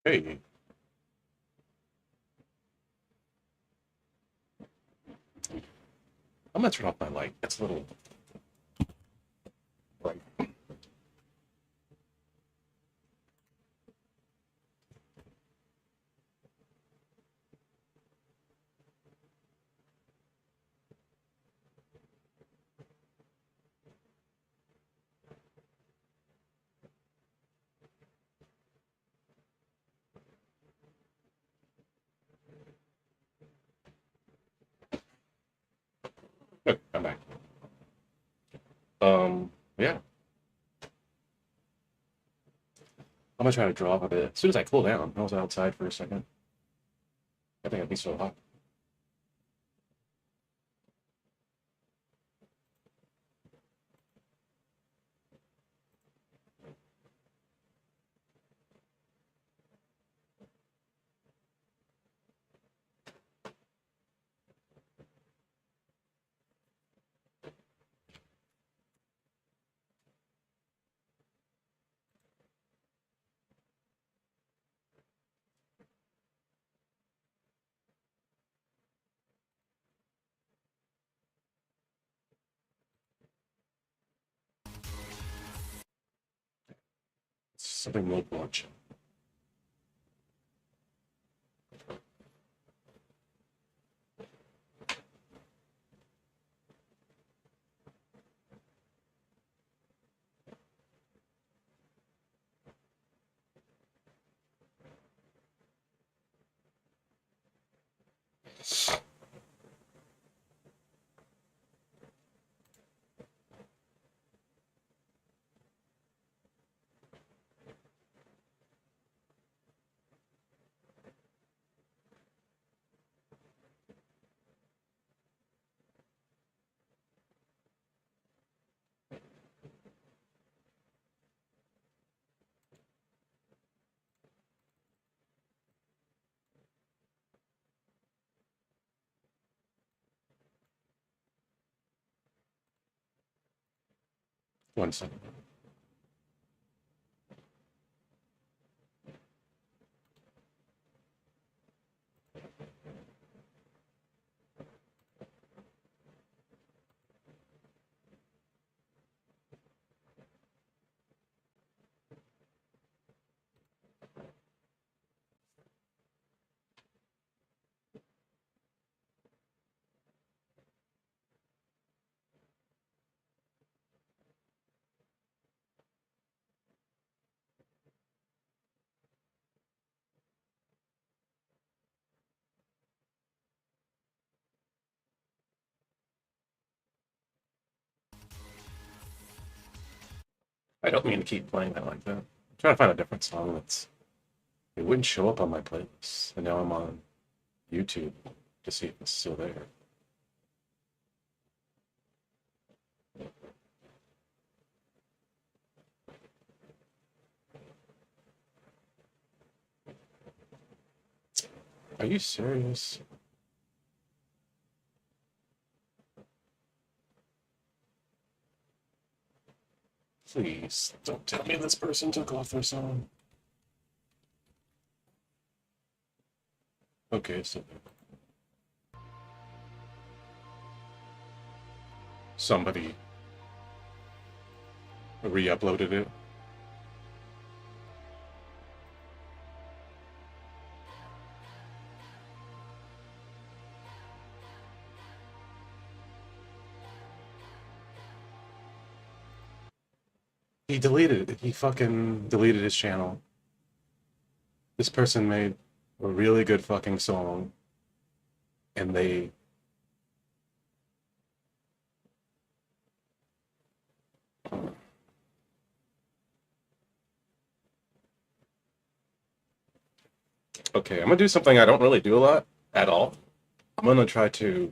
Hey, I'm gonna turn off my light. It's a little bright. Good, I'm back. Yeah, I'm gonna try to draw a bit. As soon as I cool down, I was outside for a second. I think it'd be so hot. It's something we'll watch. One second. I don't mean to keep playing that like that. I'm trying to find a different song that's it wouldn't show up on my playlist, and now I'm on YouTube to see if it's still there. Are you serious? Please don't tell me this person took off their song. Okay, so somebody re-uploaded it. He deleted it. He fucking deleted his channel. This person made a really good fucking song, and they okay, I'm gonna do something I don't really do a lot at all. I'm gonna try to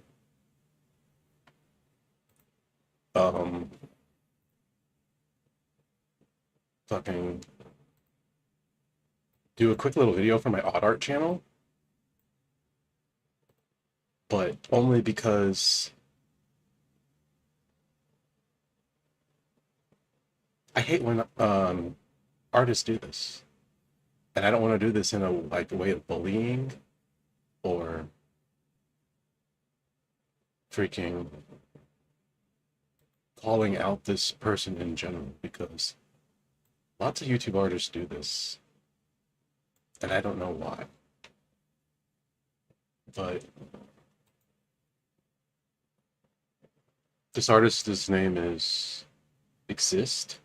um fucking do a quick little video for my odd art channel, but only because I hate when artists do this. And I don't want to do this in a like a way of bullying or freaking calling out this person in general because lots of YouTube artists do this, and I don't know why. But this artist's name is Exist,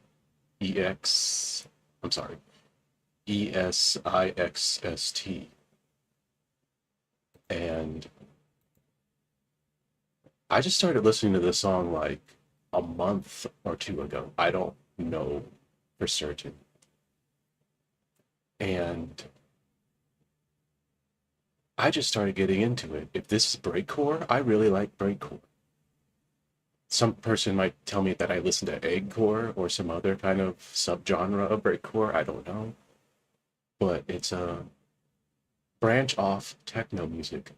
EX. I'm sorry, ESIXST, and I just started listening to this song like a month or two ago. I don't know for certain. And I just started getting into it. If this is breakcore, I really like breakcore. Some person might tell me that I listen to eggcore or some other kind of subgenre of breakcore. I don't know. But it's a branch off techno music.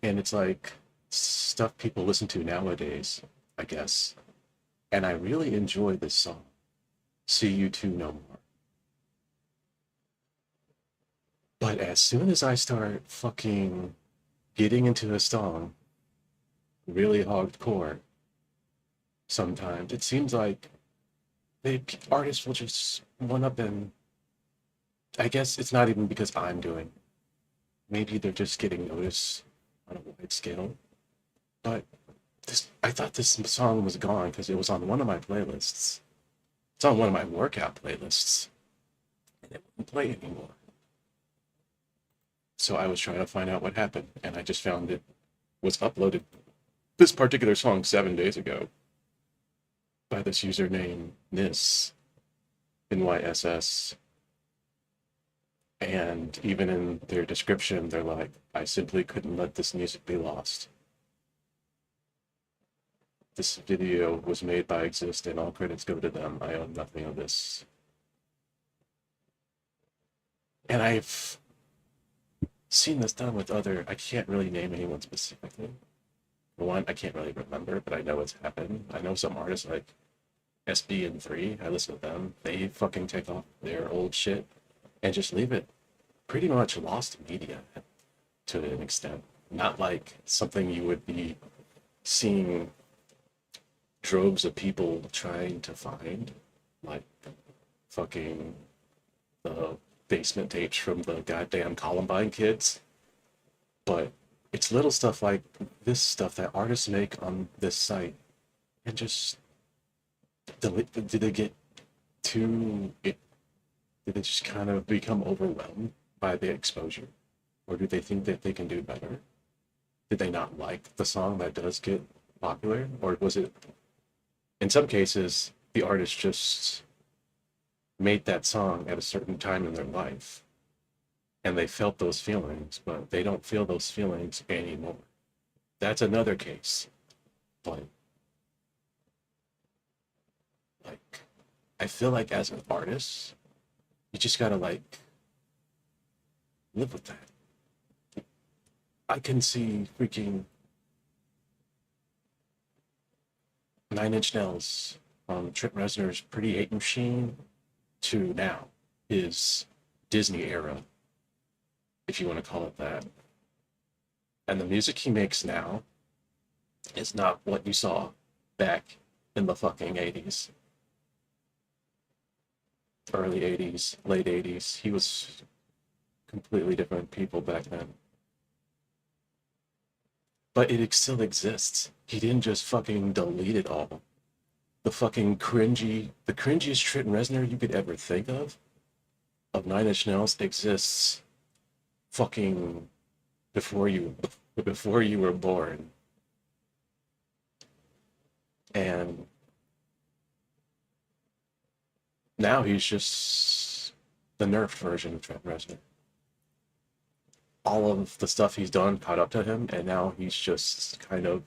And it's like stuff people listen to nowadays, I guess. And I really enjoy this song. See You Two No More. But as soon as I start fucking getting into a song, really hardcore, sometimes it seems like artists will just one up and I guess it's not even because I'm doing. Maybe they're just getting noticed on a wide scale. But this, I thought this song was gone because it was on one of my playlists. It's on one of my workout playlists, and it wouldn't play anymore. So I was trying to find out what happened, and I just found it was uploaded this particular song 7 days ago by this username Nis NYSS. And even in their description, they're like, I simply couldn't let this music be lost. This video was made by Exist, and all credits go to them. I own nothing of this. And I've seen this done with other, I can't really name anyone specifically. For one, I can't really remember, but I know it's happened. I know some artists like SB and 3, I listen to them. They fucking take off their old shit and just leave it pretty much lost media to an extent. Not like something you would be seeing droves of people trying to find, like fucking the basement tapes from the goddamn Columbine kids. But it's little stuff like this stuff that artists make on this site and just did they get too it did they just kind of become overwhelmed by the exposure, or do they think that they can do better? Did they not like the song that does get popular, or was it in some cases the artist just made that song at a certain time in their life and they felt those feelings, but they don't feel those feelings anymore. That's another case. But like I feel like as an artist, you just gotta like live with that. I can see freaking Nine Inch Nails on Trent Reznor's Pretty Hate Machine to now, his Disney era, if you want to call it that. And the music he makes now is not what you saw back in the fucking 80s, early 80s, late 80s. He was completely different people back then. But it still exists. He didn't just fucking delete it all. The cringiest Trent Reznor you could ever think of Nine Inch Nails exists fucking before you before you were born. And now he's just the nerfed version of Trent Reznor. All of the stuff he's done caught up to him, and now he's just kind of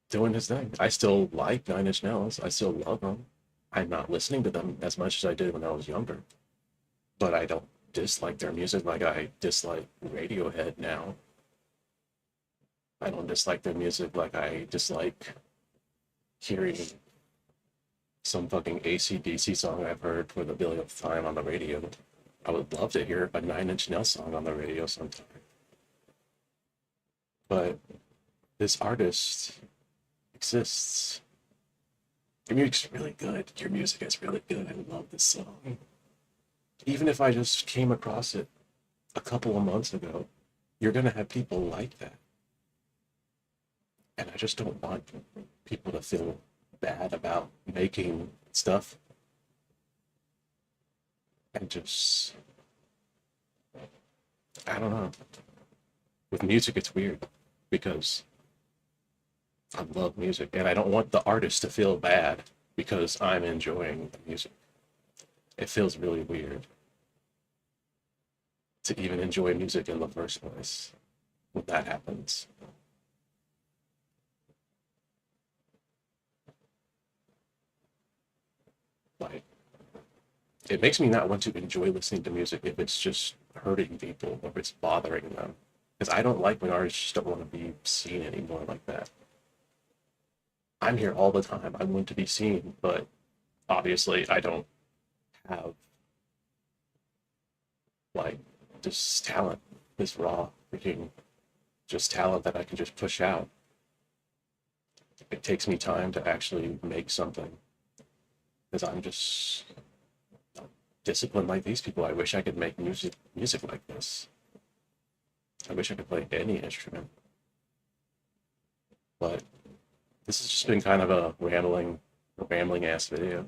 doing his thing. I still like Nine Inch Nails. I still love them. I'm not listening to them as much as I did when I was younger, but I don't dislike their music like I dislike Radiohead now. I don't dislike their music like I dislike hearing some fucking AC/DC song I've heard for the billionth time on the radio. I would love to hear a Nine Inch Nails song on the radio sometime. But this artist exists. Your music's really good. Your music is really good. I love this song. Even if I just came across it a couple of months ago, you're gonna have people like that. And I just don't want people to feel bad about making stuff and just, I don't know. With music, it's weird because I love music and I don't want the artist to feel bad because I'm enjoying the music. It feels really weird to even enjoy music in the first place when that happens. Like, it makes me not want to enjoy listening to music if it's just hurting people or if it's bothering them. Because I don't like when artists just don't want to be seen anymore like that. I'm here all the time. I want to be seen, but obviously I don't have like this talent, this raw freaking just talent that I can just push out. It takes me time to actually make something because I'm just not disciplined like these people. I wish I could make music like this. I wish I could play any instrument. But this has just been kind of a rambling ass video.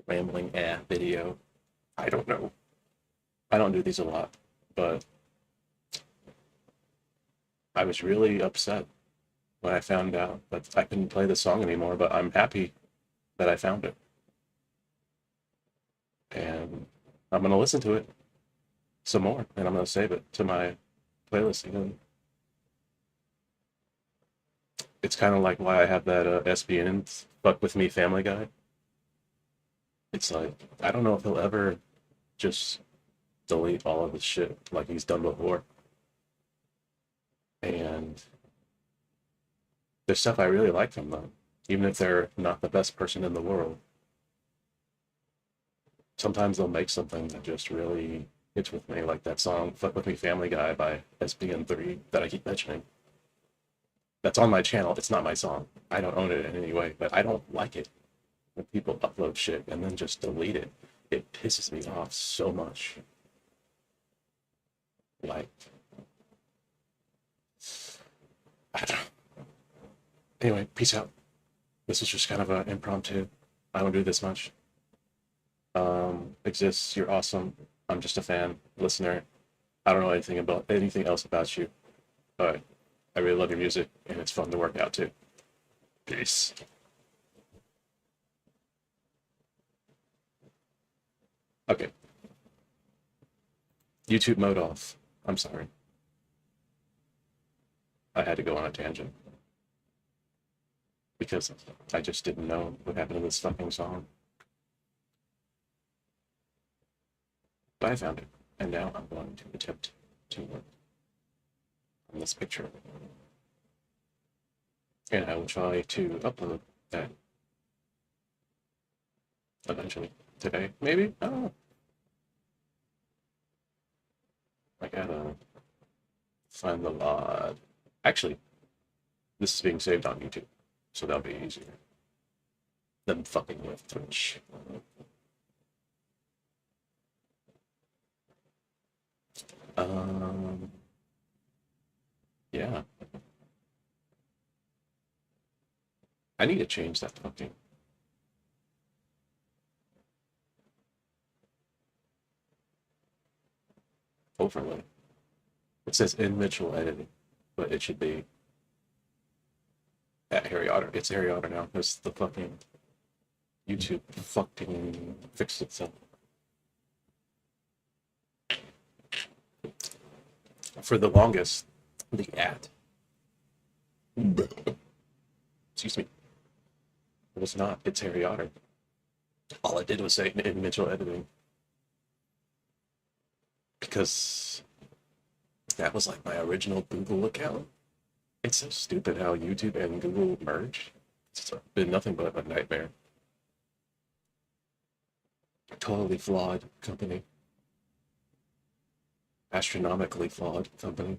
Rambling video. I don't know. I don't do these a lot, but I was really upset when I found out that I couldn't play the song anymore, but I'm happy that I found it. And I'm going to listen to it some more, and I'm going to save it to my playlist again. It's kind of like why I have that SBN Fuck With Me Family Guy. It's like, I don't know if he'll ever just delete all of his shit like he's done before. And there's stuff I really like from them, even if they're not the best person in the world. Sometimes they'll make something that just really hits with me, like that song Fuck With Me Family Guy by SBN3 that I keep mentioning. That's on my channel. It's not my song. I don't own it in any way, but I don't like it when people upload shit and then just delete it. It pisses me off so much. Like, I don't know. Anyway, peace out. This was just kind of an impromptu. I don't do this much. Exists. You're awesome. I'm just a fan, listener. I don't know anything else about you, but I really love your music and it's fun to work out to. Peace. Okay, YouTube mode off. I'm sorry. I had to go on a tangent because I just didn't know what happened to this fucking song. But I found it, and now I'm going to attempt to work on this picture. And I will try to upload that eventually. Today, maybe? I don't know. I gotta find the VOD. Actually, this is being saved on YouTube, so that'll be easier than fucking with Twitch. Um, yeah. I need to change that fucking overlay. It says in Mitchell editing, but it should be at Harry Otter. It's Harry Otter now. It's the fucking YouTube fucking fixed itself. For the longest, the ad. Excuse me. It was not. It's Harry Otter. All I did was say in Mitchell editing. Because that was like my original Google account. It's so stupid how YouTube and Google merge. It's been nothing but a nightmare. Totally flawed company. Astronomically flawed company.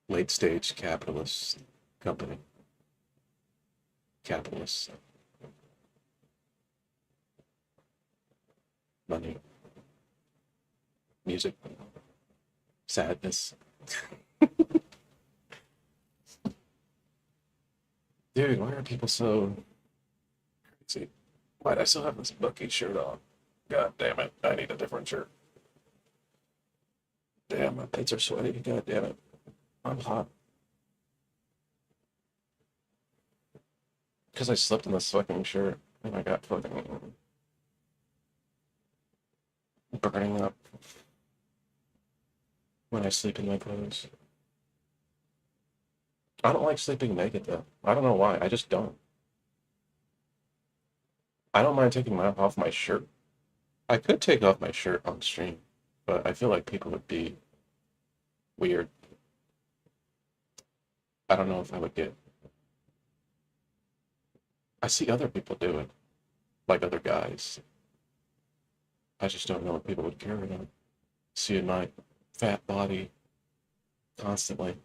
Late stage capitalist company. Capitalists. Money. Music. Sadness. Dude, why are people so crazy? Why'd I still have this Bucky shirt on? God damn it. I need a different shirt. Damn, my pits are sweaty. God damn it. I'm hot. Because I slept in this fucking shirt and I got fucking burning up when I sleep in my clothes. I don't like sleeping naked though. I don't know why. I just don't. I don't mind taking off my shirt. I could take off my shirt on stream, but I feel like people would be weird. I don't know if I would get. I see other people do it, like other guys. I just don't know if people would care about seeing my fat body constantly.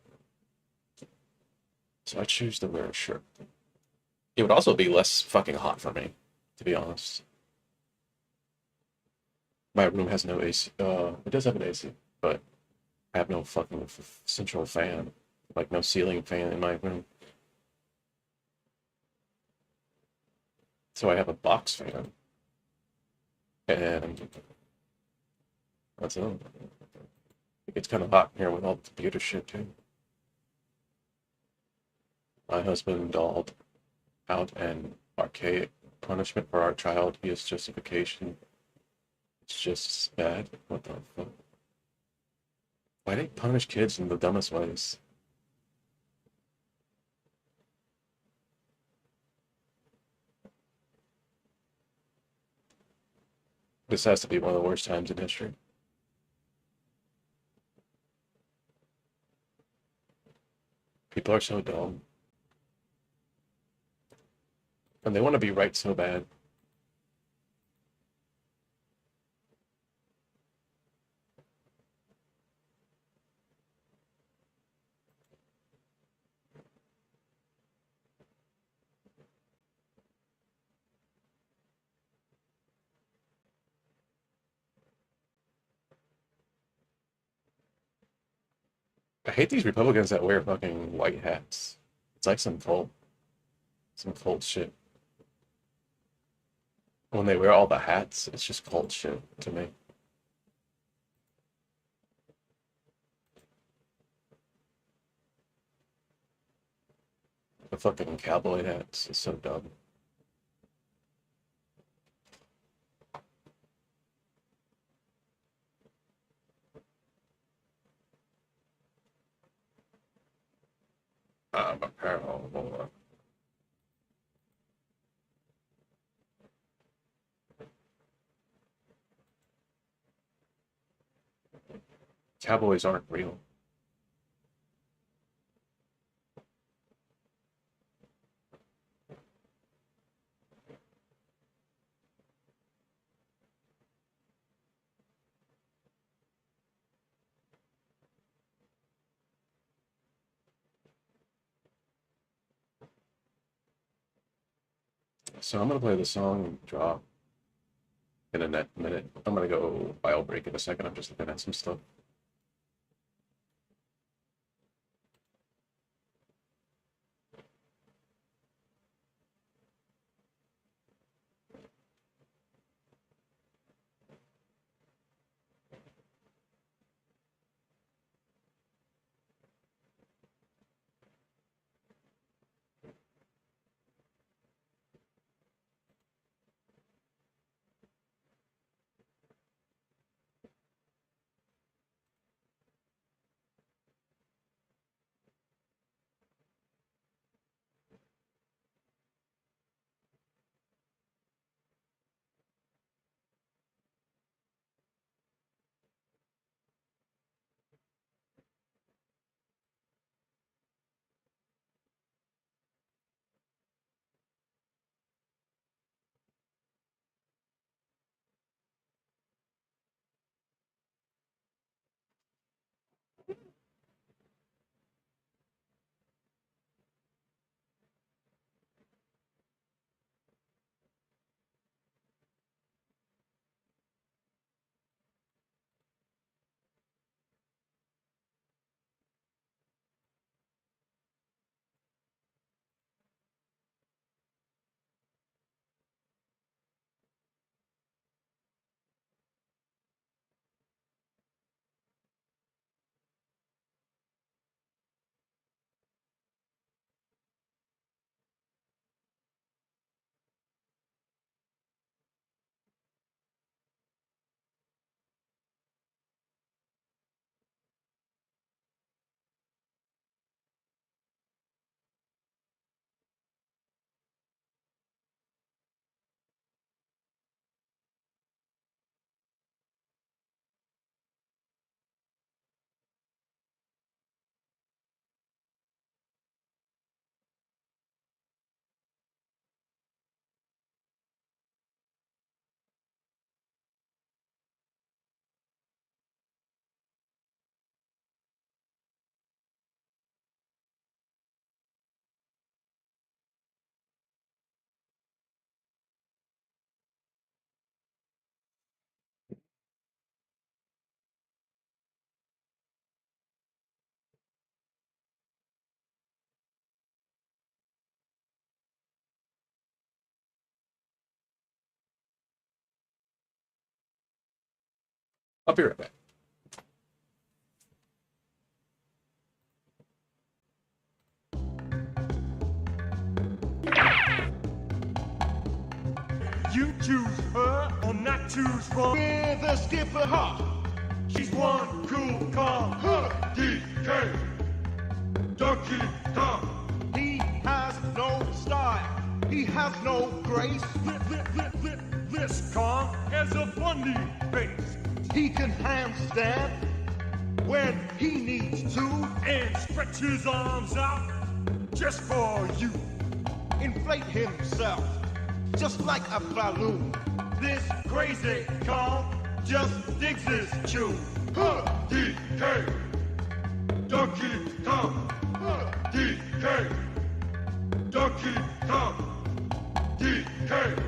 So I choose to wear a shirt. It would also be less fucking hot for me, to be honest. My room has no AC. It does have an AC, but I have no fucking central fan, like no ceiling fan in my room. So I have a box fan, and that's it. It gets kind of hot in here with all the computer shit too. My husband dolled out an archaic punishment for our child. He has justification. It's just bad. What the fuck? Why do they punish kids in the dumbest ways? This has to be one of the worst times in history. People are so dumb. And they want to be right so bad. I hate these Republicans that wear fucking white hats. It's like some cult shit. When they wear all the hats, it's just cult shit to me. The fucking cowboy hats is so dumb. Apparel. Hold on. Cowboys aren't real. So I'm gonna play the song drop in a minute. I'm gonna go bio break in a second. I'm just looking at some stuff. I'll be right back. You choose her or not choose her. With a skipper heart, she's one cool car. Her DK, Donkey Kong. He has no style. He has no grace. This Kong has a funny face. He can handstand when he needs to and stretch his arms out just for you. Inflate himself just like a balloon. This crazy Kong just digs his tune. DK, Donkey Kong. DK, Donkey Kong. DK,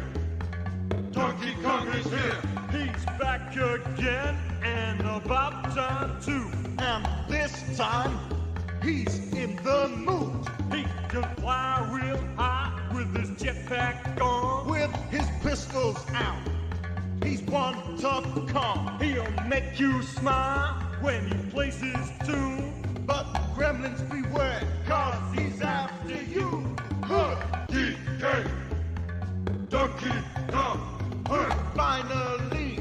Donkey Kong is here. He's back again and about time too. And this time, he's in the mood. He can fly real high with his jetpack on. With his pistols out He's one tough Kong. He'll make you smile when he plays his tune. But gremlins beware, cause he's after you. DK, Donkey Kong. Finally,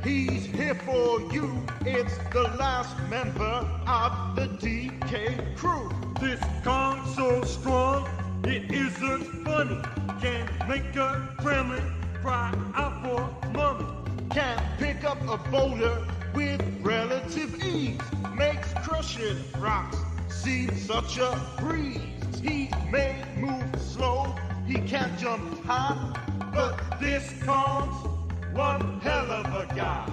he's here for you. It's the last member of the DK crew. This Kong's so strong, it isn't funny. Can make a gremlin cry out for mommy. Can pick up a boulder with relative ease. Makes crushing rocks seem such a breeze. He may move slow, he can't jump high, but this Kong's one hell of a guy.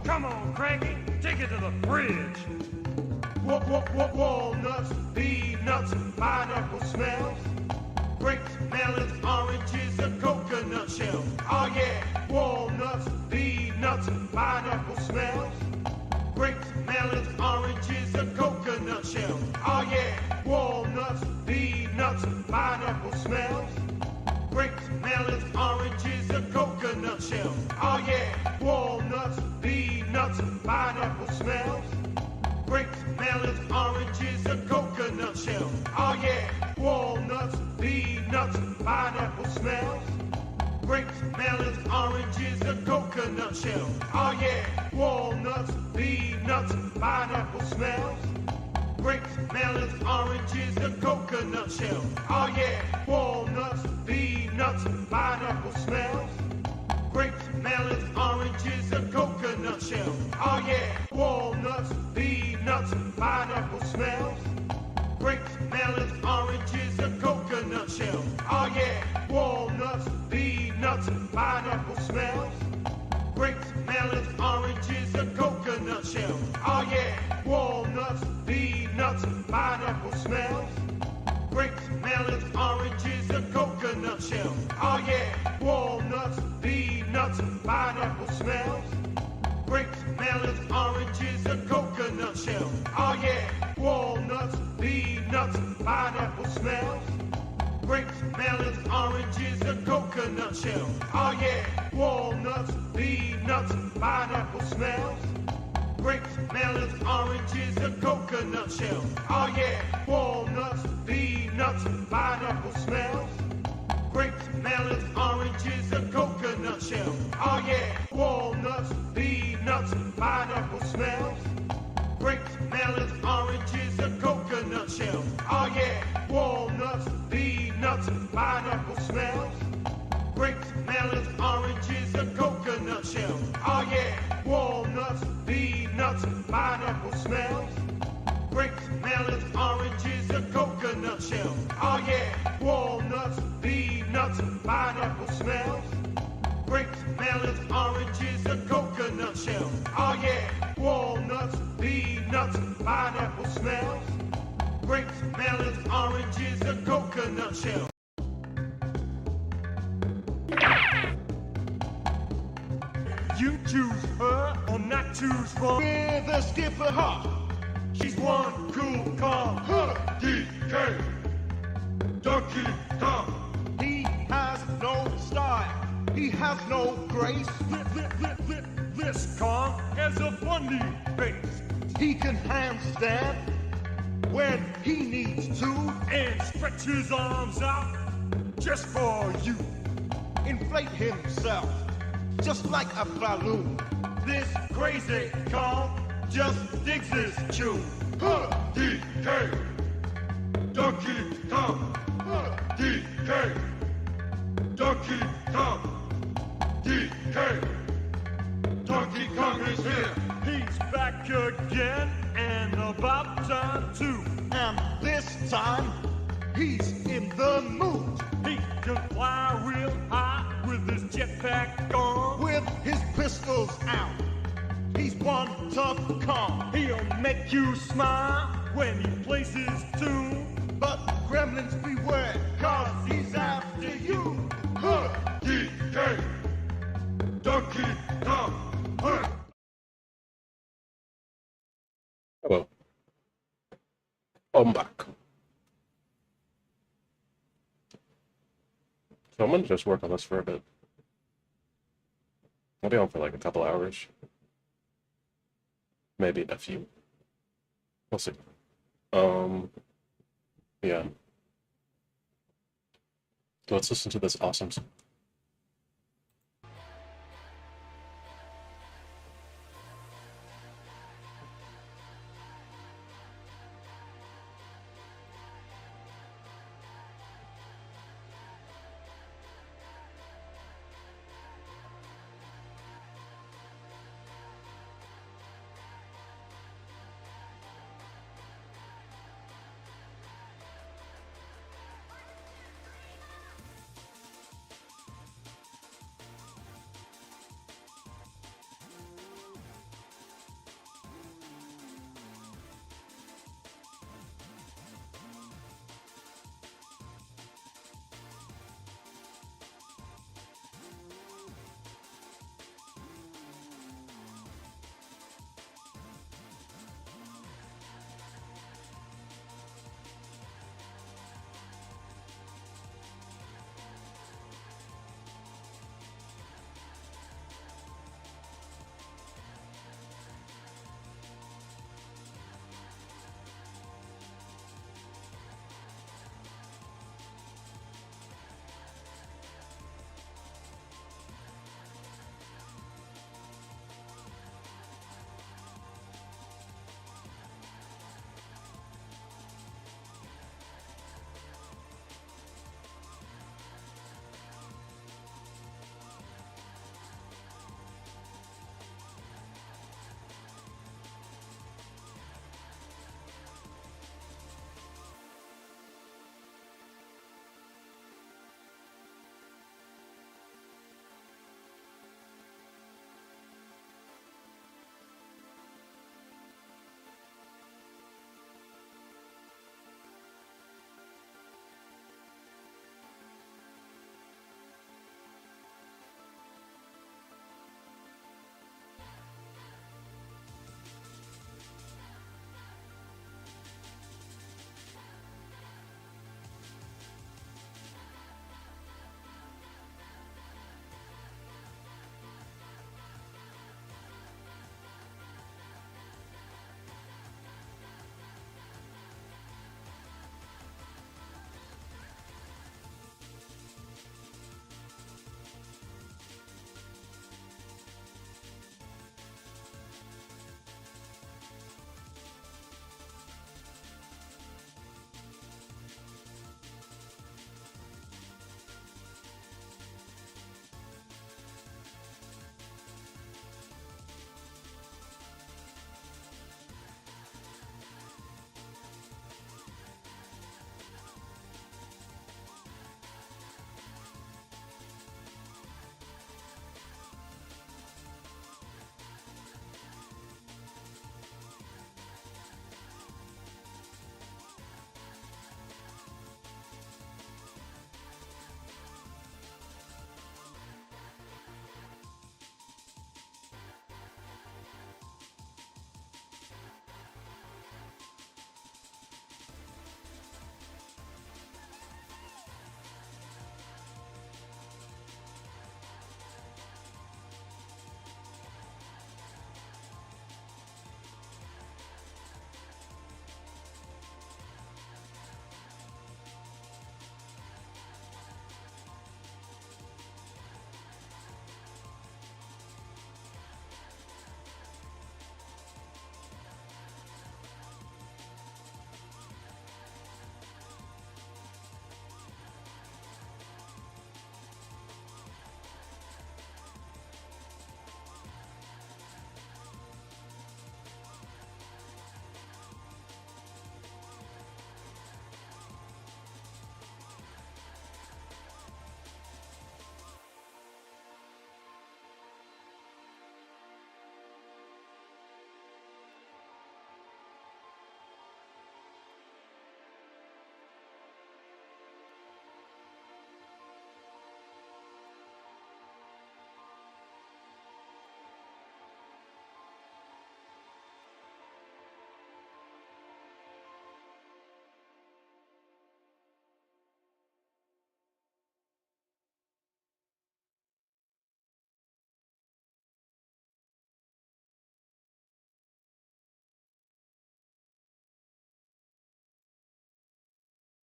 Come on, Cranky, take it to the fridge. Walnuts, peanuts, pineapple smells. Grapes, melons, oranges, and coconut shells. Oh yeah, walnuts, peanuts, pineapple smells. Grapes, melons, oranges, and coconut shells. Oh yeah, walnuts, peanuts, pineapple smells. Grapes, melons, oranges, and coconut shells. Oh yeah, walnuts, peanuts, pineapple smells. Grapes, melons, oranges, and coconut shells. Oh yeah, walnuts, peanuts, pineapple smells. Grapes, melons, oranges, and coconut shells. Oh yeah, walnuts, peanuts, pineapple smells. Grapes, melons, oranges, and coconut shells. Oh yeah, walnuts, peanuts, pineapple smells. Grapes, melons, oranges, and coconut shells. Oh yeah, walnuts, peanuts, pineapple smells. Grapes, melons, oranges, and coconut shells. Oh yeah, walnuts, peanuts, pineapple smells. Grapes, melons, oranges, and coconut shells. Oh yeah, walnuts, peanuts, pineapple smells. Grapes, melons, oranges, and coconut shells. Oh yeah, walnuts, peanuts, pineapple smells. Grapes, melons, oranges, and coconut shells. Oh yeah, walnuts, peanuts, pineapple smells. Grapes, melons, oranges, and coconut shells. Oh yeah, walnuts, peanuts, pineapple smells. Grapes, melons, oranges, and coconut shells. Oh yeah, walnuts, peanuts, pineapple smells. Grapes, melons, oranges, and coconut shells. Oh yeah, walnuts, peanuts, pineapple smells. Grapes, melons, oranges, and coconut shells. Oh yeah, walnuts, peanuts, pineapple smells. Grapes, melons, oranges, and coconut shells. Oh yeah, walnuts, peanuts, pineapple smells. Grapes, melons, oranges, and coconut shells. Oh yeah, walnuts, peanuts, pineapple smells. Grapes, melons, oranges, and coconut shells. Oh yeah, walnuts, peanuts, pineapple smells. Grapes, melons, oranges, and coconut shells. You choose her or not choose wrong. With a skipper heart, she's one cool Kong. DK, Donkey Kong. He has no style, he has no grace. This Kong has a funny face. He can handstand when he needs to and stretch his arms out just for you. Inflate himself just like a balloon. This crazy Kong just digs his tune. DK, Donkey Kong. DK, Donkey Kong. DK, Donkey Kong is here. He's back again and about time too. And this time, he's in the mood. He can fly real high with his jetpack on, with his pistols out. He's one tough Kong. He'll make you smile when he plays his tune. But gremlins beware, cause he's after you. DK, Donkey Kong. Hello. I'm back. So I'm gonna just work on this for a bit. I'll be home for like a couple hours, maybe a few. We'll see. Um, yeah. Let's listen to this awesome song.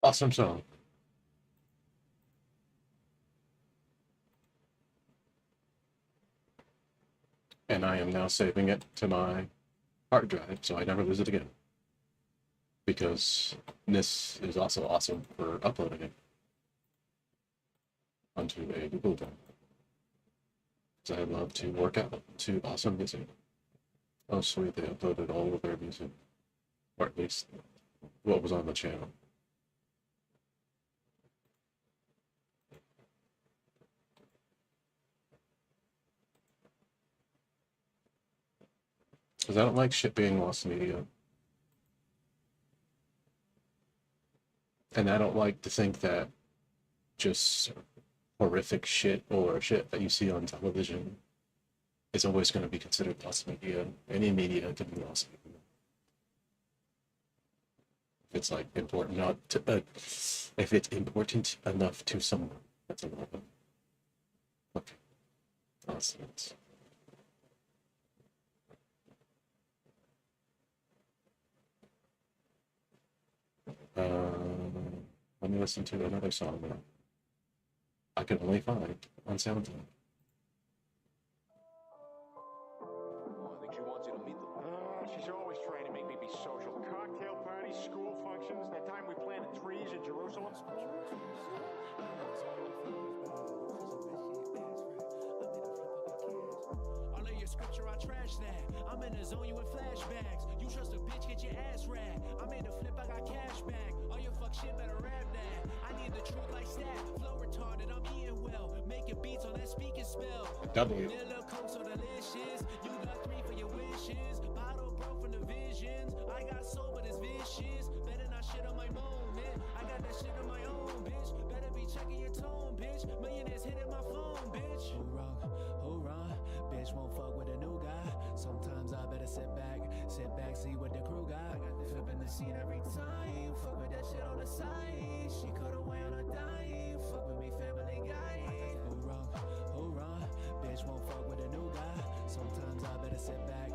Awesome song. And I am now saving it to my hard drive so I never lose it again. Because this is also awesome for uploading it onto a Google Drive. Because I love to work out to awesome music. Oh, sweet, they uploaded all of their music. Or at least what was on the channel. Because I don't like shit being lost media. And I don't like to think that just horrific shit or shit that you see on television is always going to be considered lost media. Any media can be lost media. If it's like important not to, if it's important enough to someone, that's a lot of fucking nonsense. Let me listen to another song that I can only find on SoundCloud. I think she wants you to meet them. She's always trying to make me be social. Cocktail parties, school functions, that time we planted trees in Jerusalem. All of your scripture, I trash that. I'm in the zone, you in flashbacks. You trust a bitch, get your ass racked. I made a flip, I got cash back. All your fuck shit, better rap that. I need the truth like stat. Flow retarded, I'm eating well. Making beats on that speaking spell. W. Vanilla Coke so delicious. You got 3 for your wishes. Bottle broke from the visions. I got soul, but it's vicious. Better not shit on my moment. I got that shit on my own, bitch. Better be checking your tone, bitch. Millionaires hitting my phone, bitch. Who wrong? Bitch won't fuck with a new guy. Sometimes I better sit back, see what the crew got. Flipping the scene every time. Fuck with that shit on the side. She cut away on a dime. Fuck with me, Family Guy. Who wrong? Bitch won't fuck with a new guy. Sometimes I better sit back,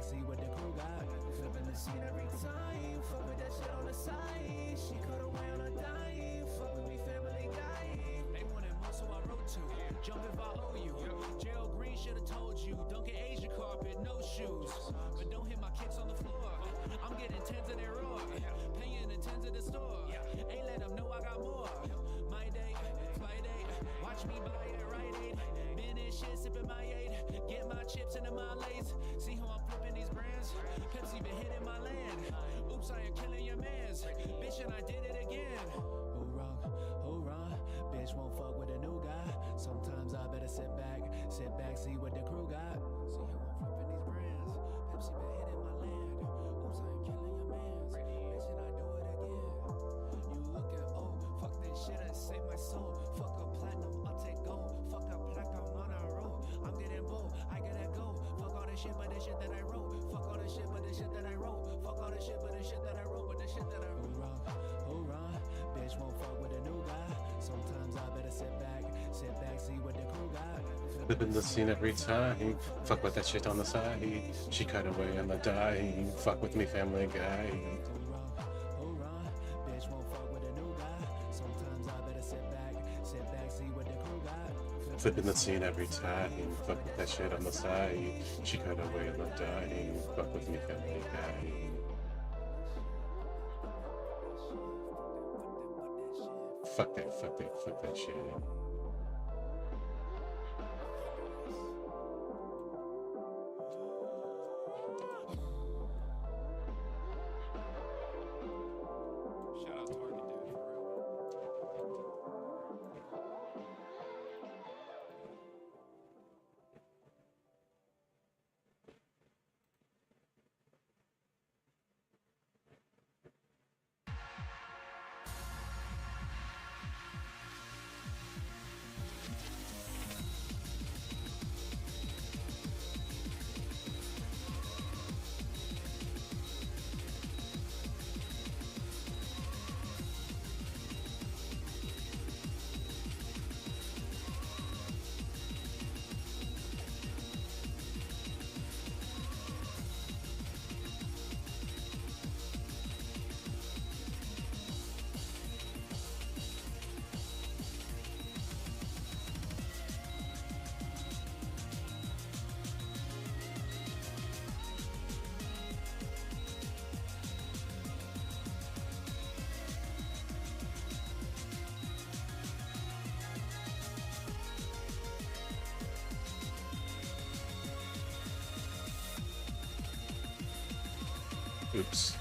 see what the crew got. Flipping the scene every time. Fuck with that shit on the side. She cut away on a dime. Fuck with me, Family Guy. They wanted more, so I wrote to. Jump if I owe you. Gerald Green should've told you. Don't get Asia carpet, no shoes. But don't hit my kicks on the floor. I'm getting tens of their raw. Paying the tens of the store. Ain't let them know I got more. My day, fly day. Watch me buy it, right aid. Been in shit, sipping my aid. Get my chips into my lays. See how I'm flipping these brands. Pepsi been hitting my land. Oops, I am killing your mans. Bitch, and I did it again. Who wrong? Bitch won't fuck with a new guy. Sometimes I better sit back, see what the crew got. See how I'm flipping these brands. Pepsi been hitting my land. Oops, I am killing your mans. Bitch, and I do it again. You looking old, fuck this shit and save my soul. Fuck a platinum, I'll take gold. Fuck a plaque, I'm on a roll. I'm getting bold, I gotta go. Fuck all the shit, but the shit that I wrote. Fuck all the shit, but the shit that I wrote. Fuck all the shit, but the shit that I wrote. But the shit that I wrote. Who wrong? Bitch won't fuck with a new guy. Sometimes I better sit back, see what the crew got. Flipping the scene every time. Fuck with that shit on the side. She cut away on the die. Fuck with me, Family Guy. Who wrong? Bitch won't fuck with a new guy. Sometimes I better sit back, see what the crew got. Flipping the scene every time. Fuck with that shit on the side. She cut away on the die. Fuck with me, Family Guy. Fuck that shit. Shout out Target, dude, for real. Oops.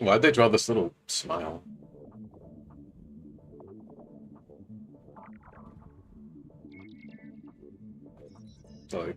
Why'd they draw this little smile? Like,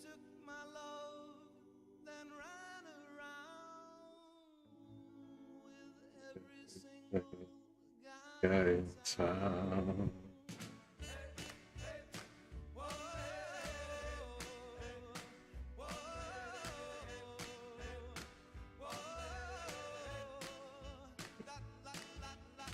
took my love, then ran around with every single guy Guy in in town. town. Whoa, whoa, whoa, la, la, la, la,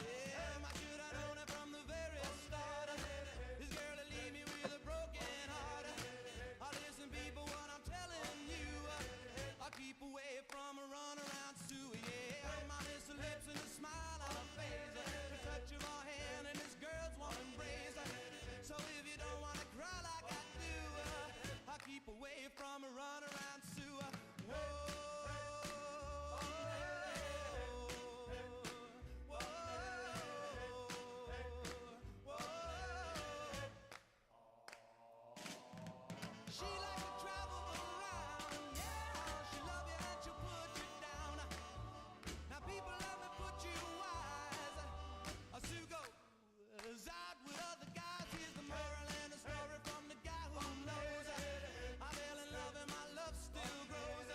yeah, I should have known it from the very start. This girl will leave me with a broken heart. Listen, people, what I'm telling you, I'll keep away from a runaround Sue. Yeah, my little lips and a smile on her face, the touch of her hand and this girl's warm embrace. So if you don't wanna cry like I do, I'll keep away from a runaround Sue. Whoa. She likes to travel around, yeah. She love you and she'll put you down. Now people let me put you wise. Sue goes out with other guys. Here's the moral and the story from the guy who knows. I fell in love and my love still grows.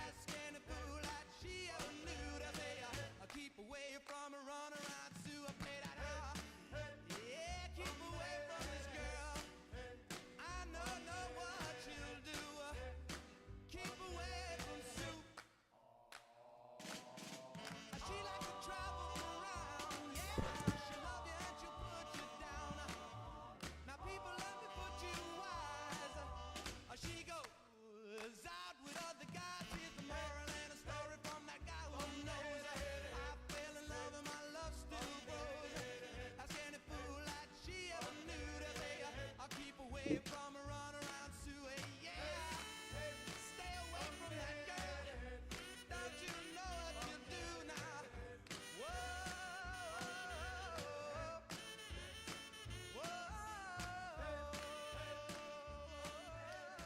Ask any fool that she ever knew to say, keep away from a runaround Sue. I play that yeah, keep away from this girl. I know what you'll do. Keep away from Sue. She likes to travel around, yeah. She'll love you and she'll put you down. Now people let me put you wise. She goes out with other guys. Here's the moral and a story from that guy who knows. I fell in love and my love still grows. Ask any fool that she ever knew to say, I'll keep away from a runaround Sue. Yeah, stay away from that girl. Don't you know what you do now? Whoa, keep away from that girl.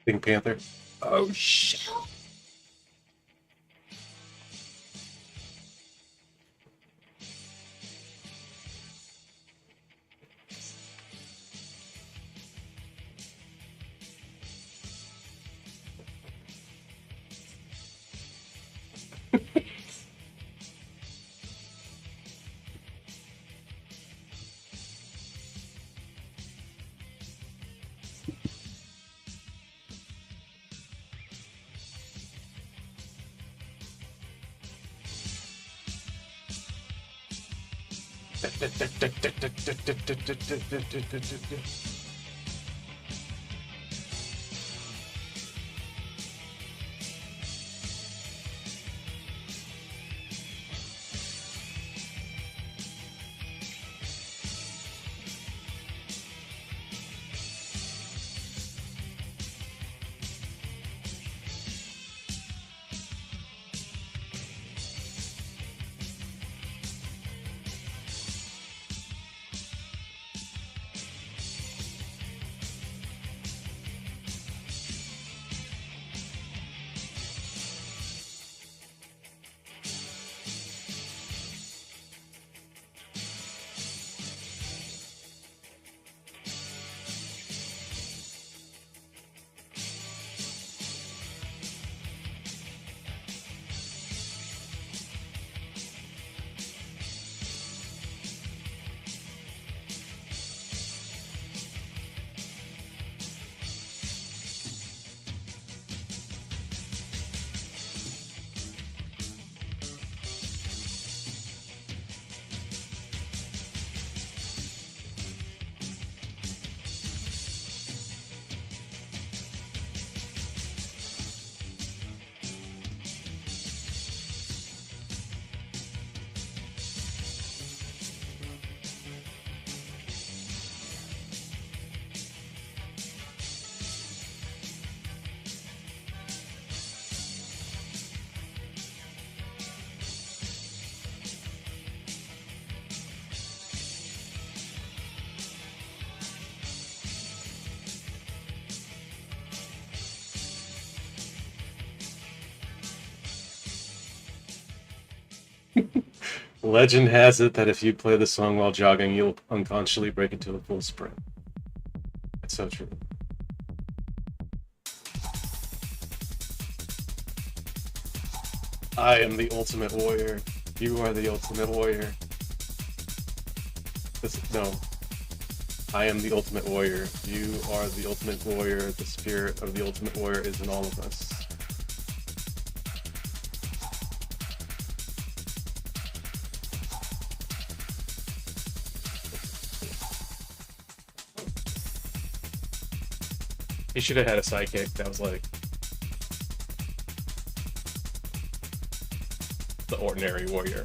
Pink Panther. Oh shit. Legend has it that if you play the song while jogging, you'll unconsciously break into a full sprint. It's so true. I am the ultimate warrior. You are the ultimate warrior. No. I am the ultimate warrior. You are the ultimate warrior. The spirit of the ultimate warrior is in all of us. He should have had a sidekick that was like the ordinary warrior.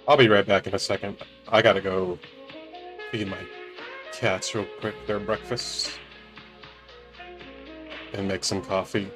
I'll be right back in a second. I gotta go feed my cats real quick their breakfast and make some coffee.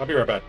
I'll be right back.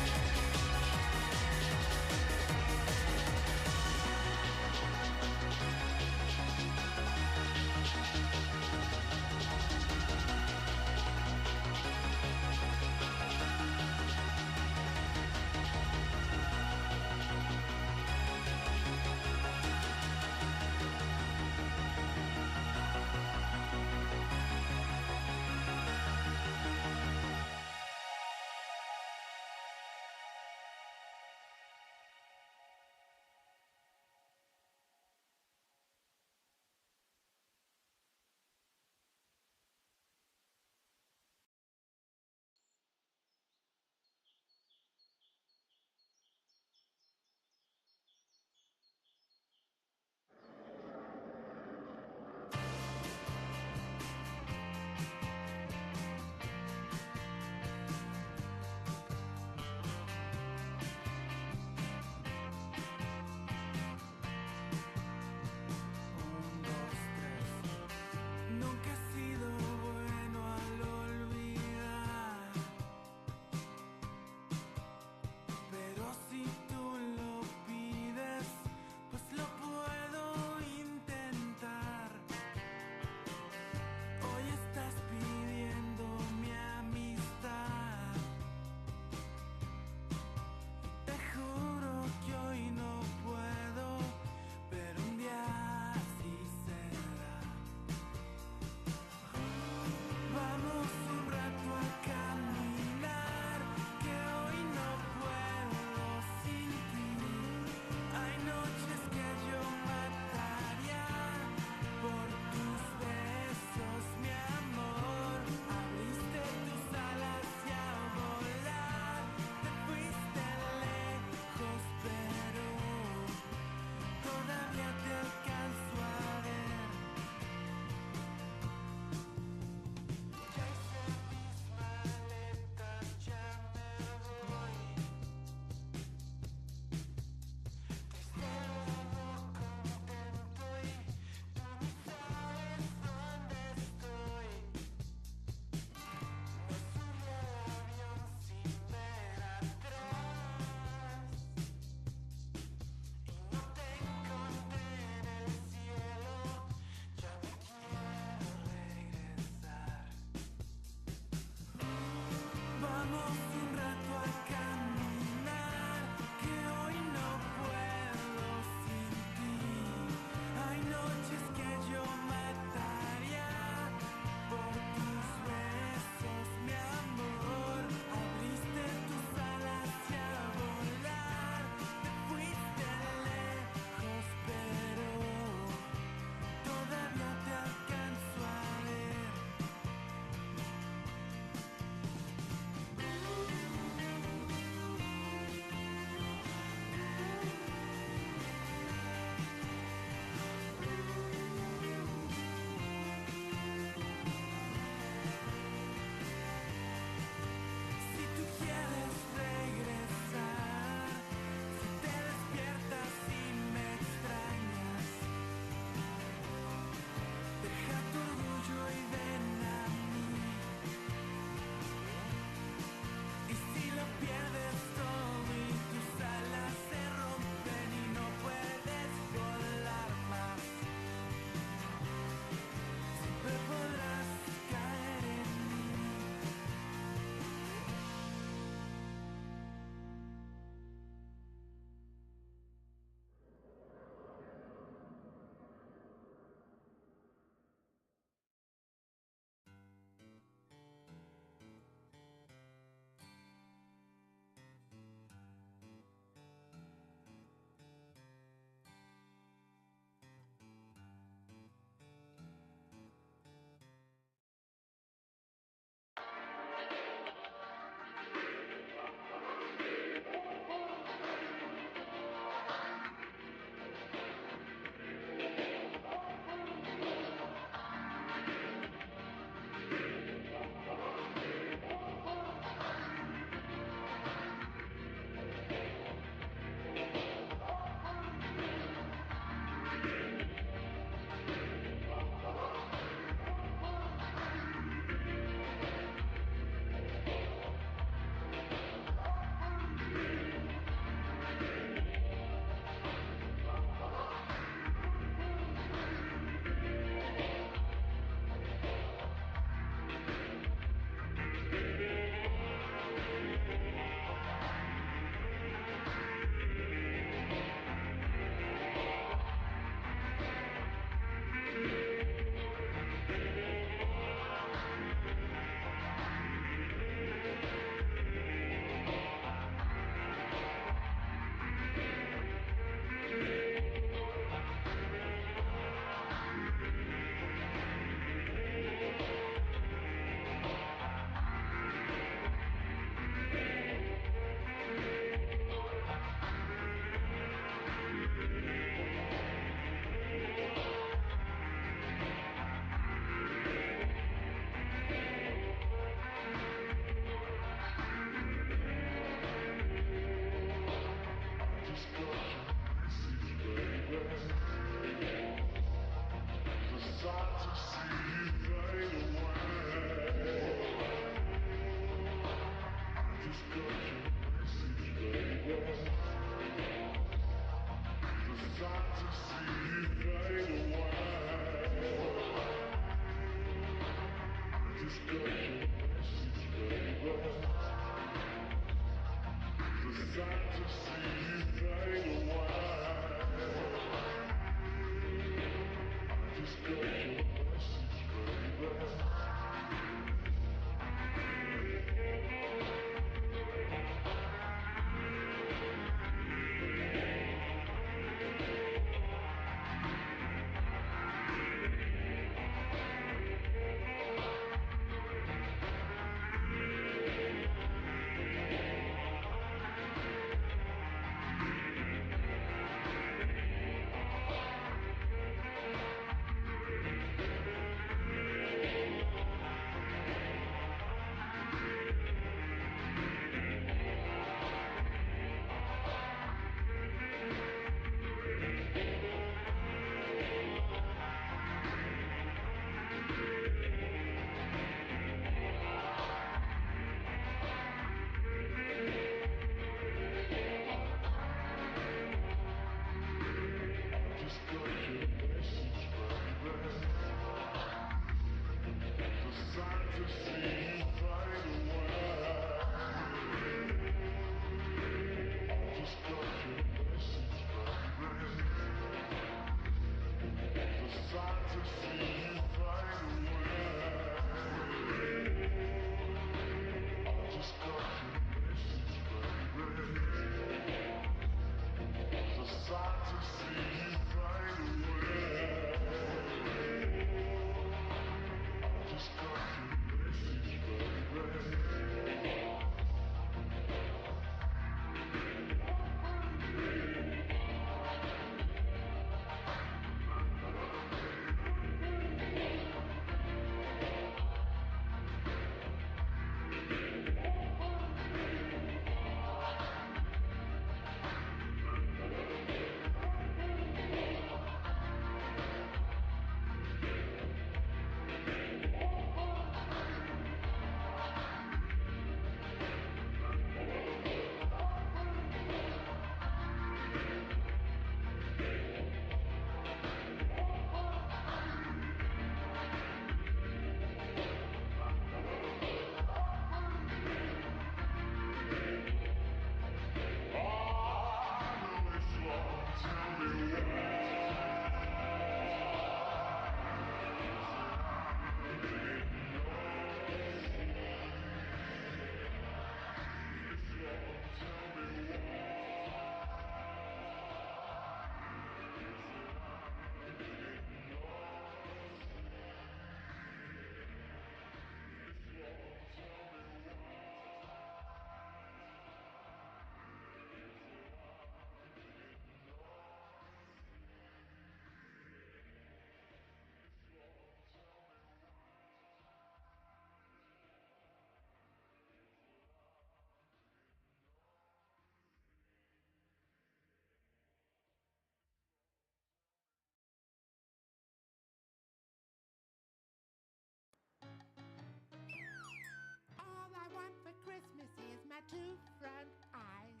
All I want for Christmas is my two front eyes.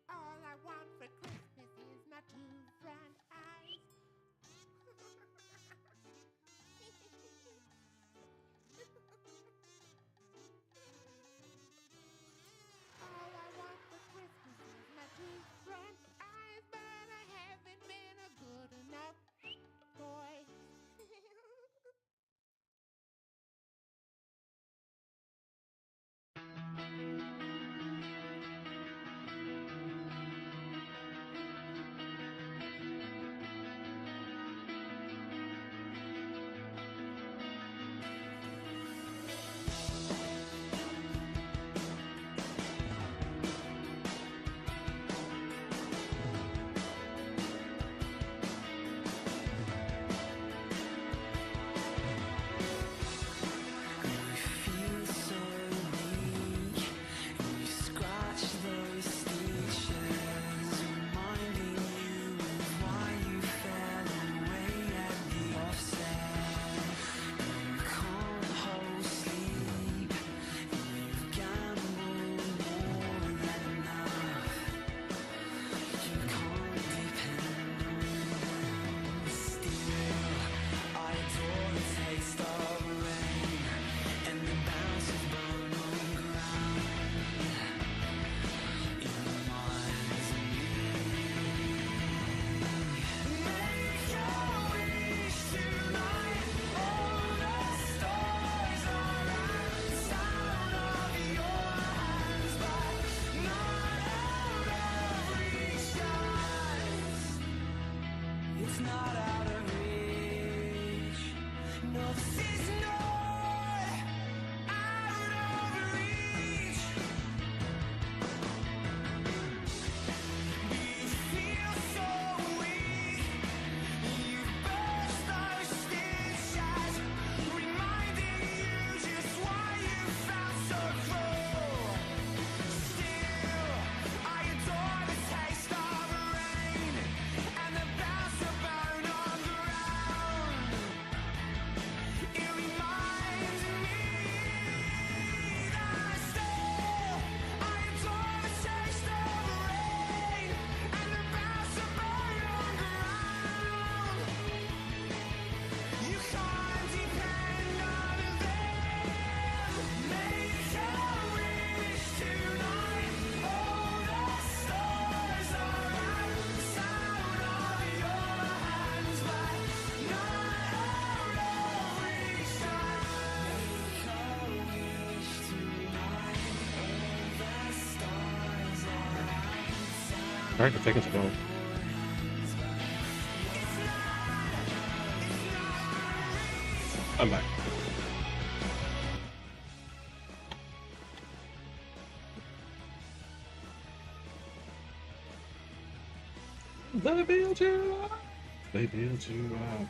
All I want for Christmas is my two front eyes. All I want for Christmas is my two front eyes, but I haven't been a good enough boy. It's not out of reach. No, this is not out of reach. You feel so weak. You burst those stitches, reminding you just why you felt so cruel. Still, I adore the taste of rain and the bounce of bone on ground. It reminds me that still I adore the taste of rain and the bounce of bone on ground. You can't depend on them. Make a wish tonight. All the stars are outside of your hands, but not out of reach. Make a wish tonight. All the stars are outside. All right, we're taking some going. I'm back. They build you up. They build you up.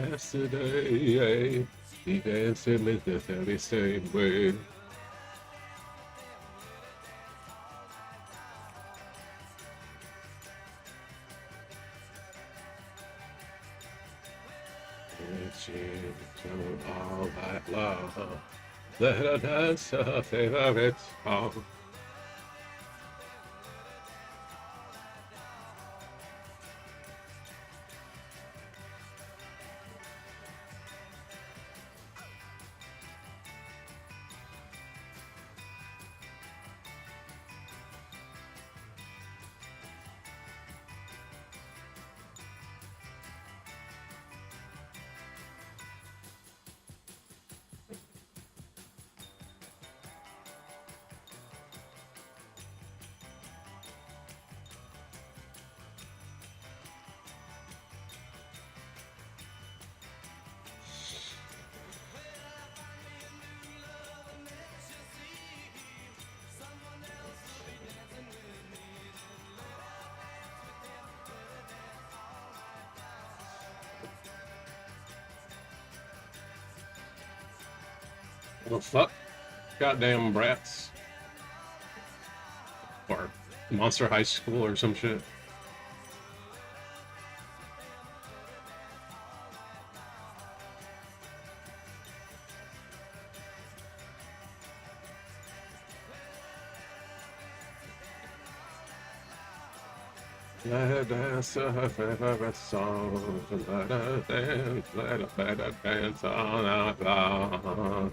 Yesterday, the answer is the very same way. Reaching to all that love, let her dance her favorite song. Well, fuck. Goddamn brats. Or Monster High School or some shit. Let her dance to her favorite song. Let her let her dance all night long.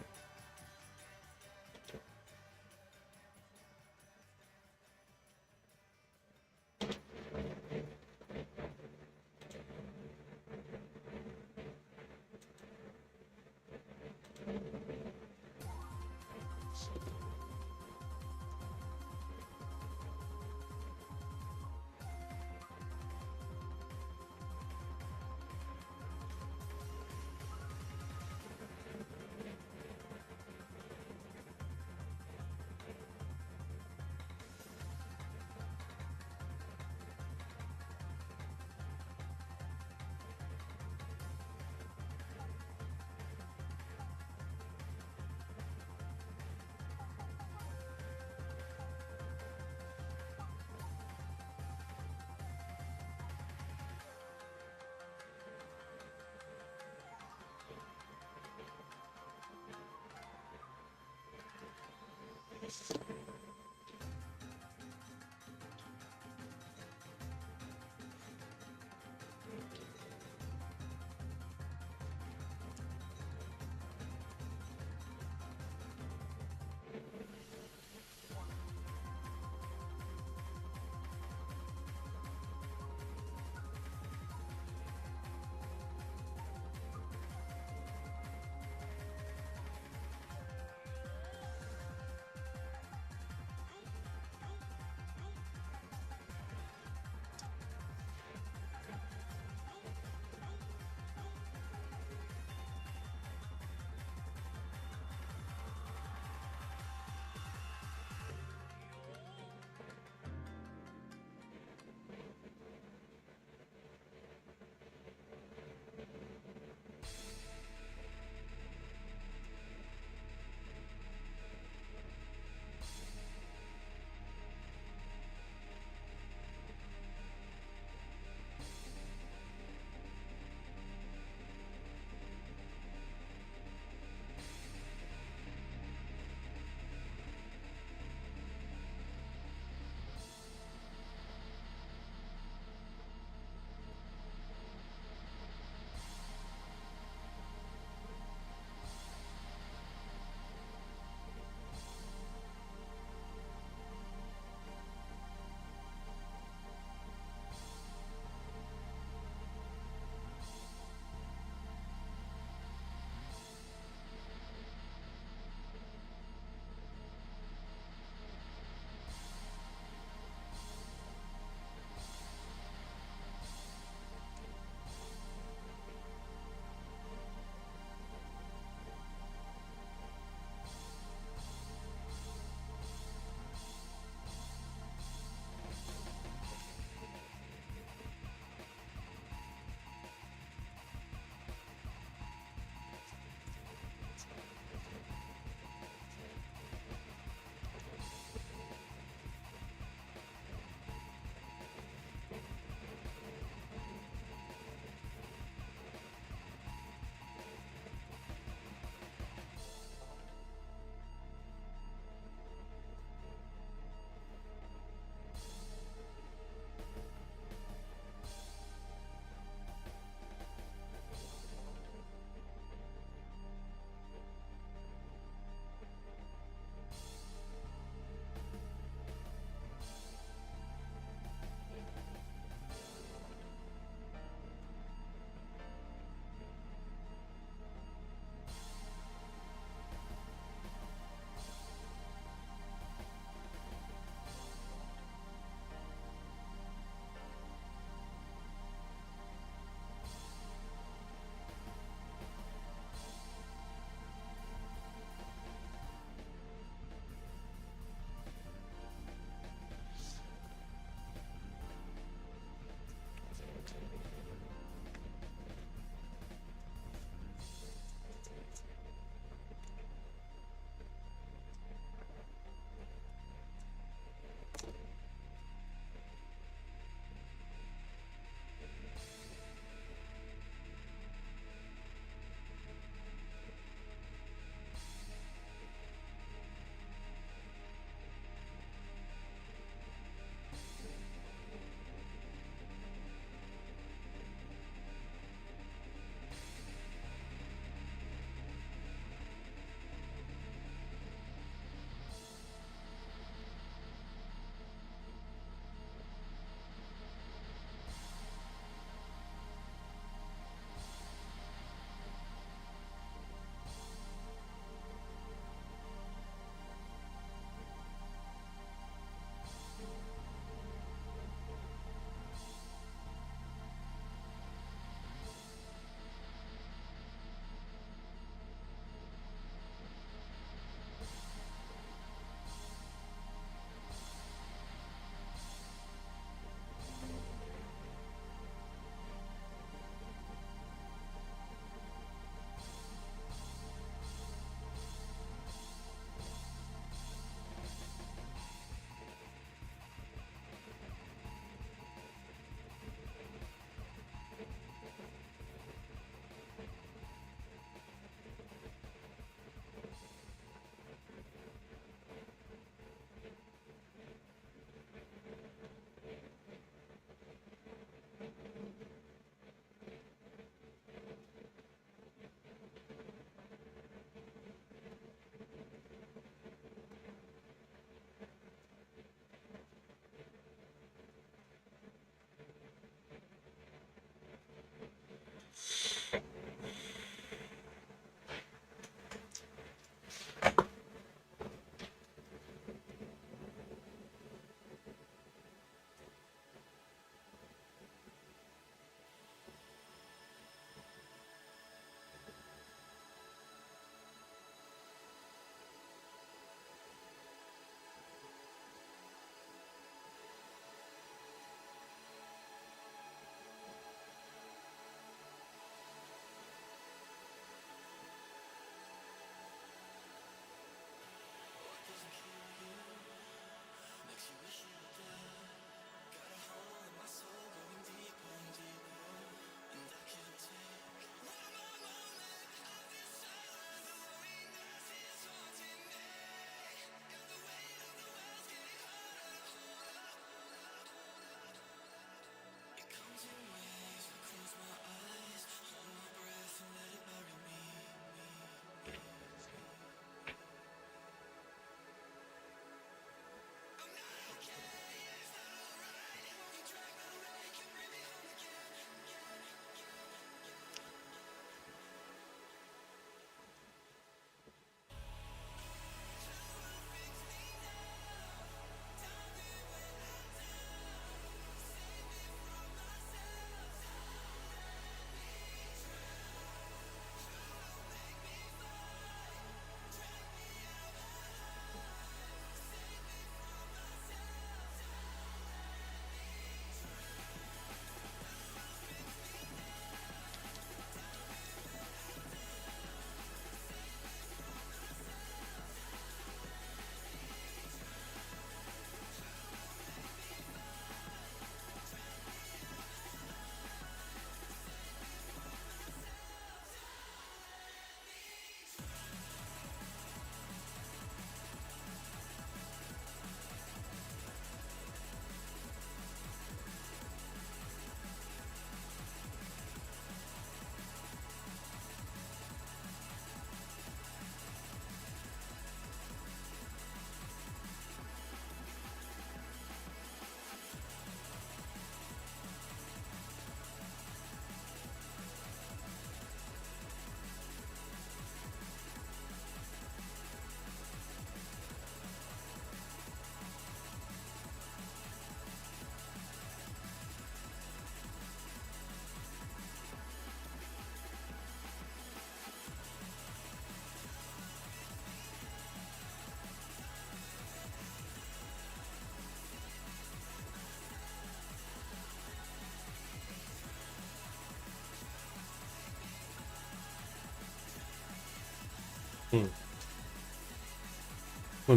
1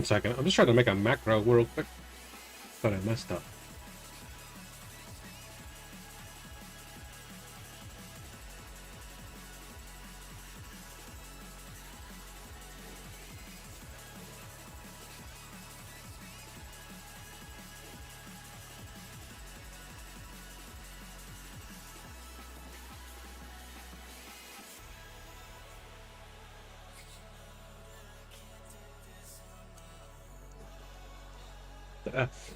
second. I'm just trying to make a macro real quick. But I messed up. The F.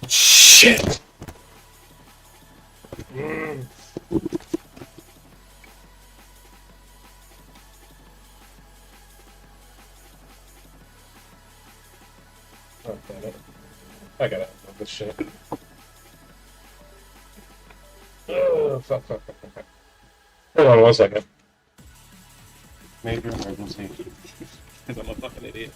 Shit! Oh, damn it. I gotta love this shit. Oh, fuck. Hold on 1 second. Major emergency. Because I'm a fucking idiot.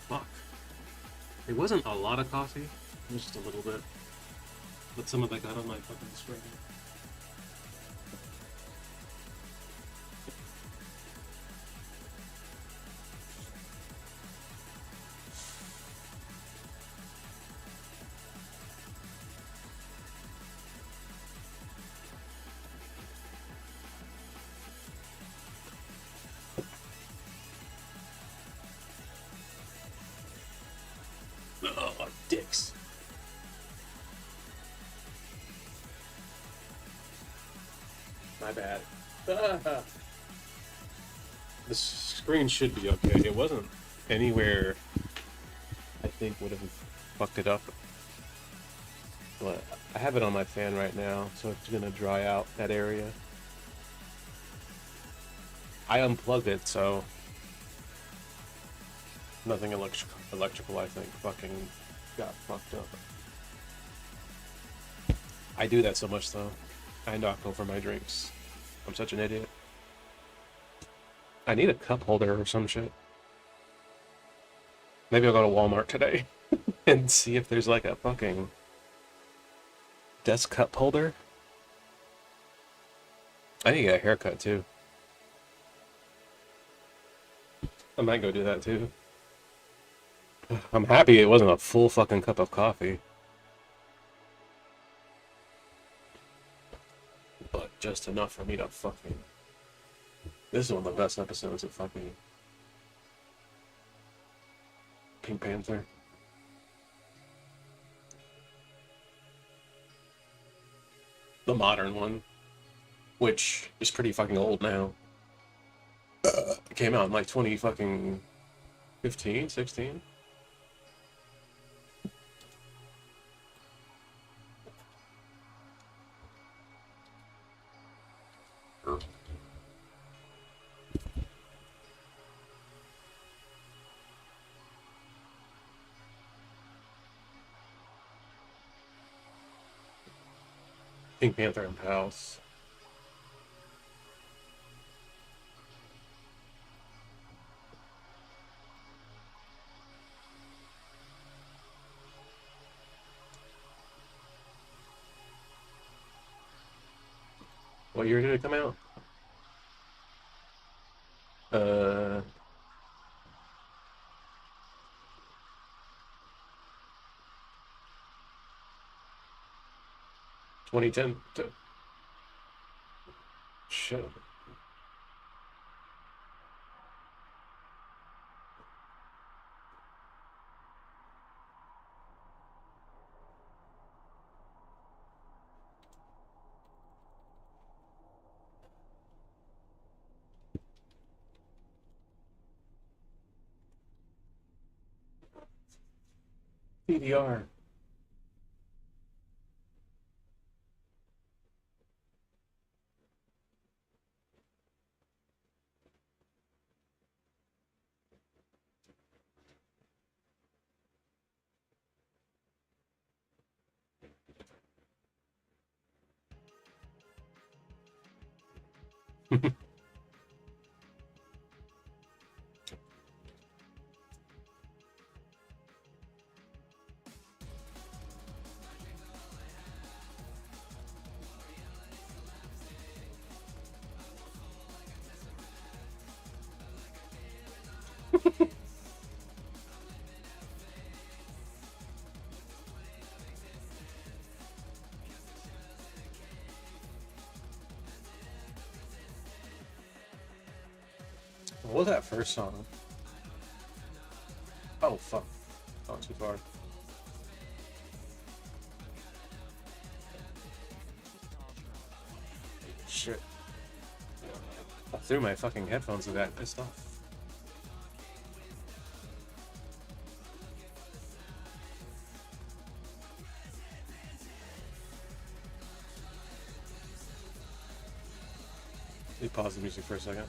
Fuck. It wasn't a lot of coffee. It was just a little bit. But some of it got on my fucking screen. Oh, dicks. My bad. The screen should be okay. It wasn't anywhere I think would have fucked it up. But I have it on my fan right now, so it's gonna dry out that area. I unplugged it, so nothing electrical, I think, fucking got fucked up. I do that so much, though. I knock over my drinks. I'm such an idiot. I need a cup holder or some shit. Maybe I'll go to Walmart today and see if there's like a fucking desk cup holder. I need to get a haircut, too. I might go do that, too. I'm happy it wasn't a full fucking cup of coffee. But just enough for me to fucking... This is one of the best episodes of fucking... Pink Panther. The modern one. Which is pretty fucking old now. It came out in like 20 fucking... 15, 16? Pink Panther and Pals. What year did it come out? 2010. Shit. PDR. What was that first song? Oh fuck. Not too far. Shit. I threw my fucking headphones and got pissed off. Let me pause the music for a second.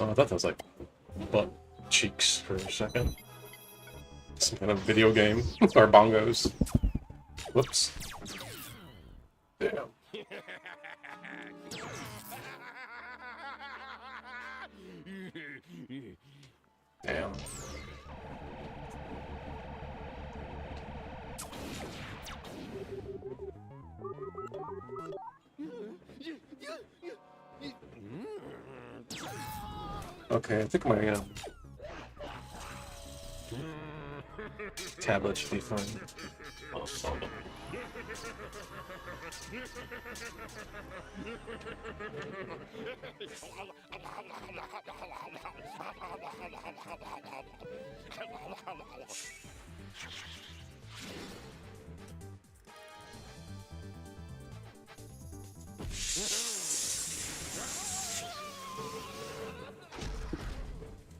Oh, I thought that was like butt cheeks for a second. Some kind of video game. Or bongos. Whoops. Damn. Damn. Okay, I think my tablet should be fine.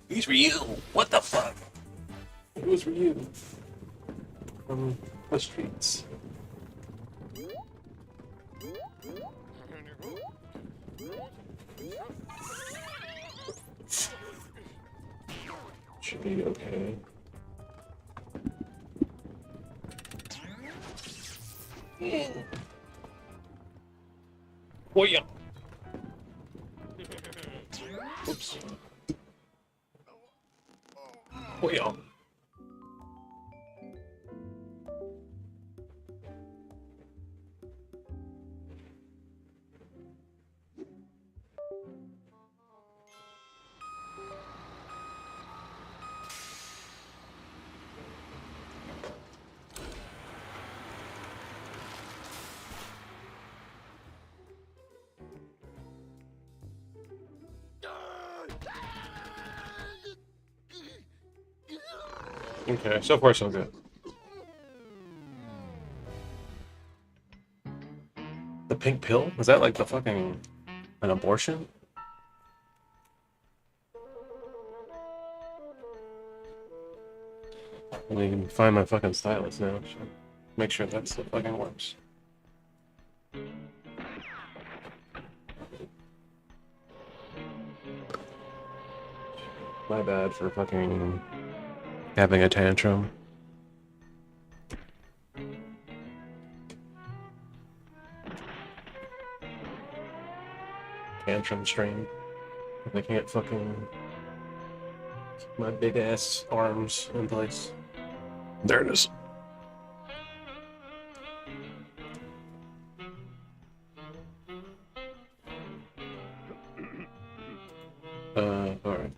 These were you! What the fuck? Those were you. From the streets. Should be okay. Oh yeah. Oops. Oh yeah. Okay, so far so good. The pink pill? Was that like the fucking an abortion? I mean, find my fucking stylus now. So make sure that still fucking works. My bad for fucking having a tantrum. Tantrum stream. I can't fucking keep my big ass arms in place. There it is. Alright.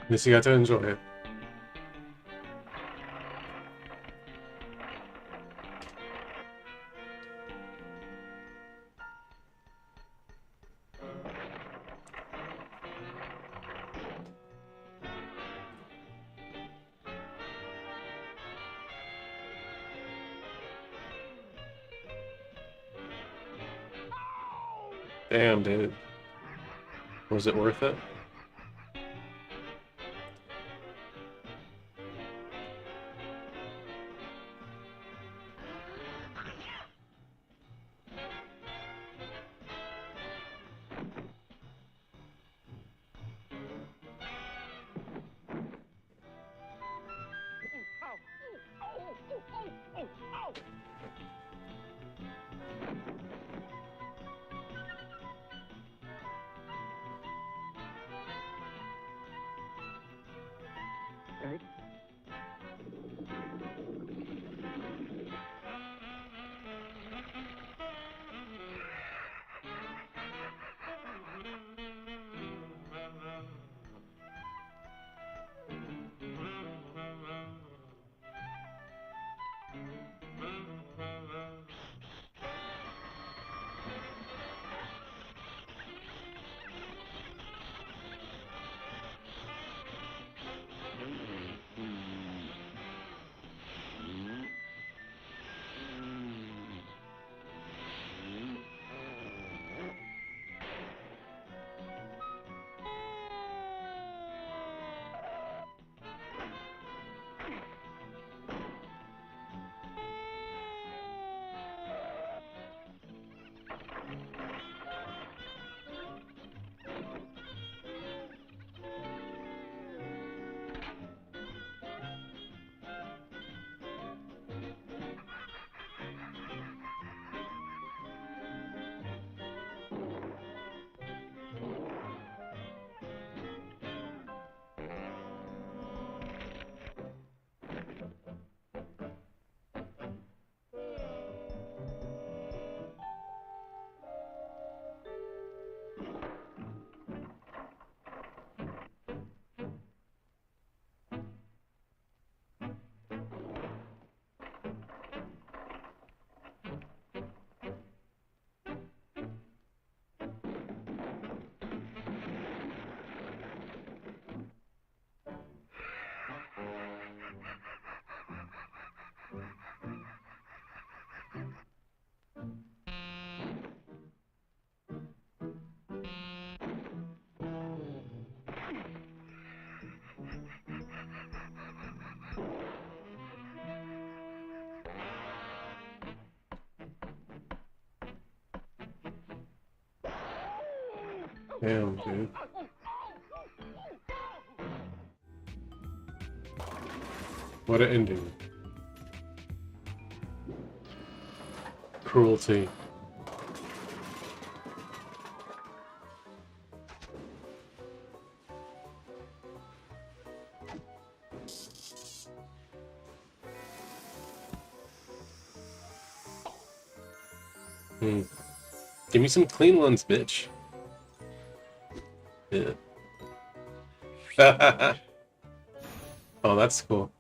Iniziate a enjoy. Damn, dude. Was it worth it? Damn, dude. What an ending. Cruelty. Give me some clean ones, bitch. Yeah. Oh, that's cool.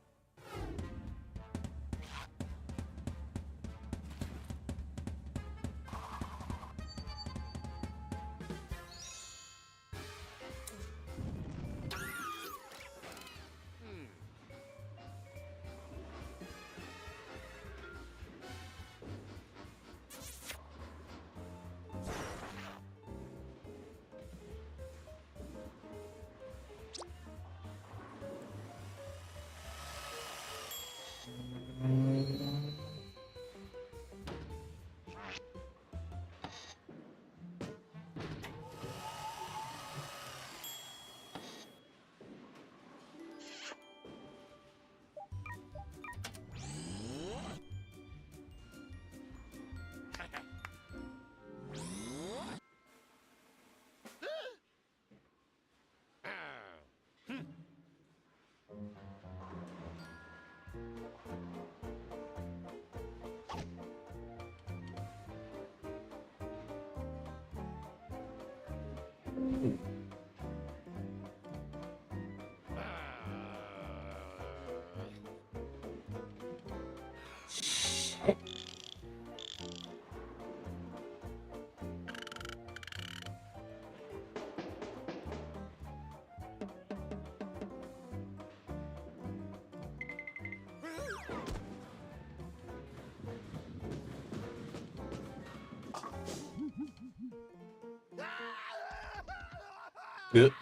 Yep.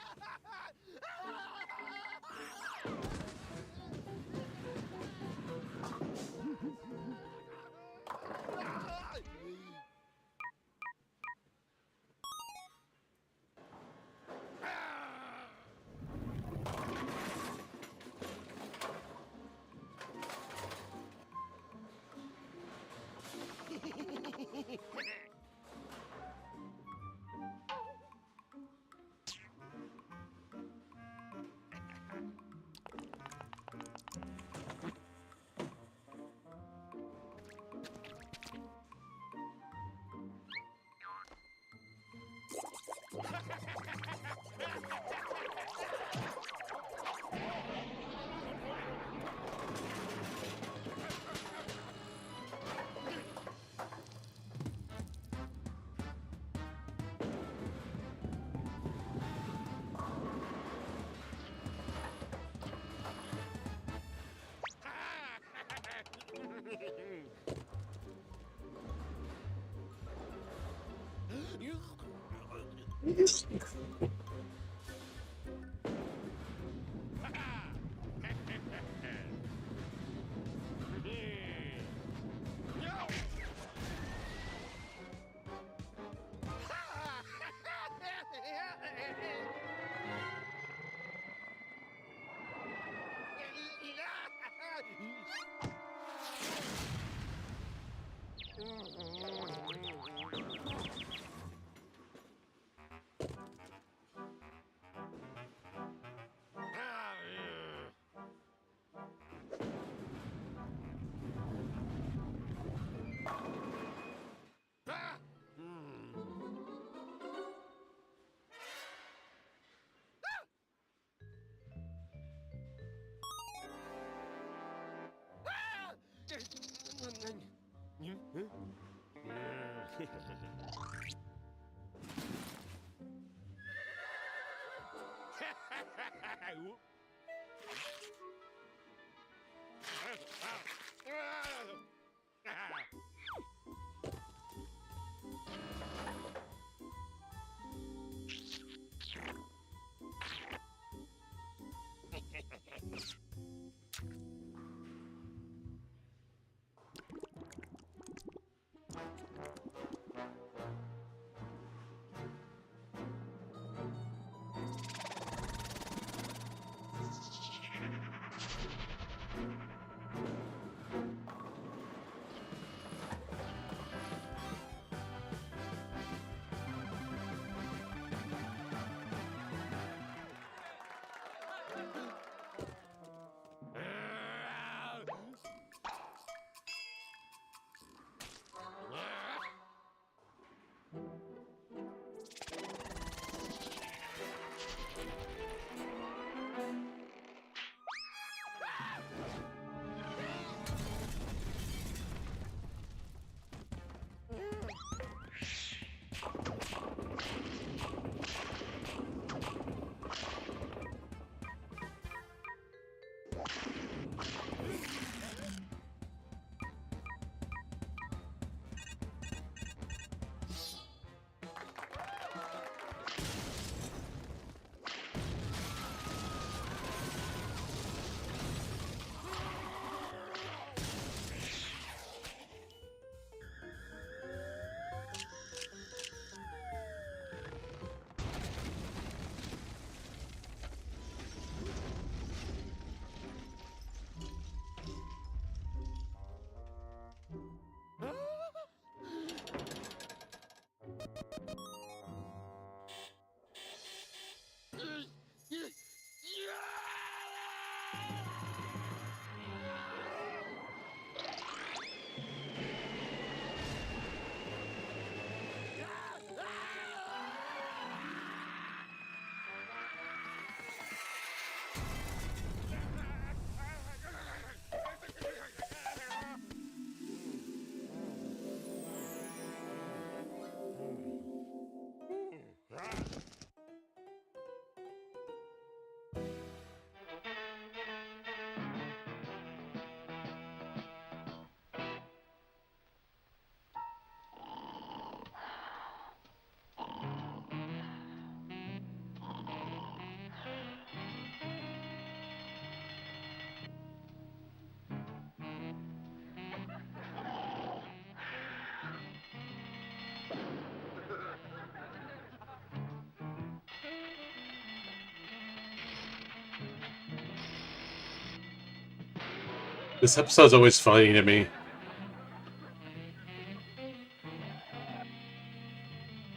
This episode's always funny to me.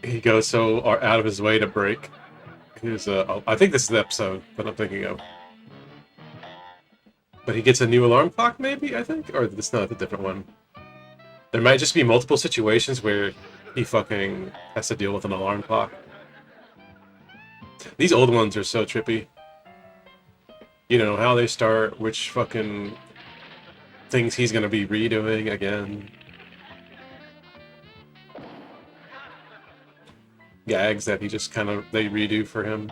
He goes so out of his way to break his. I think this is the episode that I'm thinking of. But he gets a new alarm clock, maybe, I think? Or this not a different one. There might just be multiple situations where he fucking has to deal with an alarm clock. These old ones are so trippy. You know, how they start, which fucking things he's gonna be redoing again. Gags that he just kind of, they redo for him.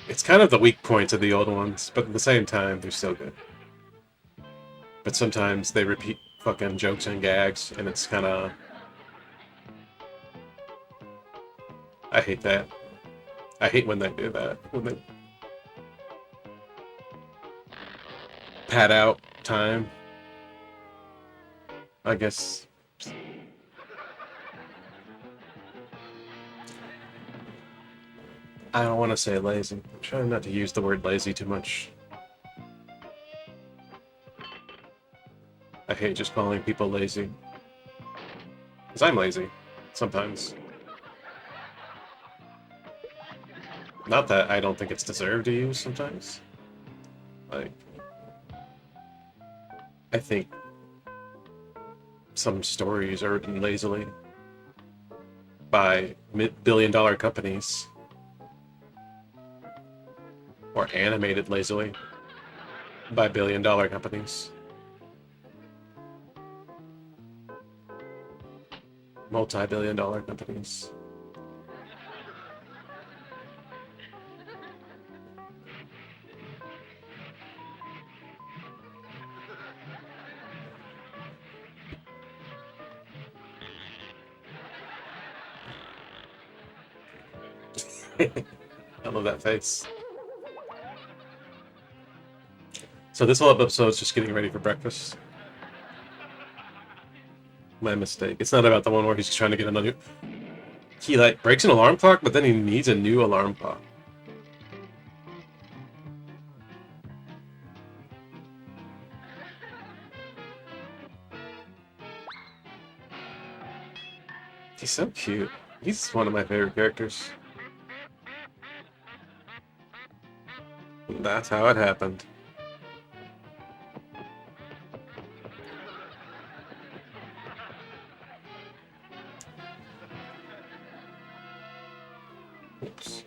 It's kind of the weak points of the old ones, but at the same time, they're still good. But sometimes they repeat fucking jokes and gags, and it's kind of... I hate that. I hate when they do that. When they pad out time. I guess... I don't want to say lazy. I'm trying not to use the word lazy too much. I hate just calling people lazy. Because I'm lazy. Sometimes. Not that I don't think it's deserved to use sometimes. Like... I think... some stories are written lazily. By billion-dollar companies. Or animated lazily by billion-dollar companies. Multi-billion-dollar companies. I love that face. So this whole episode is just getting ready for breakfast. My mistake. It's not about the one where he's trying to get another... He, like, breaks an alarm clock, but then he needs a new alarm clock. He's so cute. He's one of my favorite characters. That's how it happened. Oops.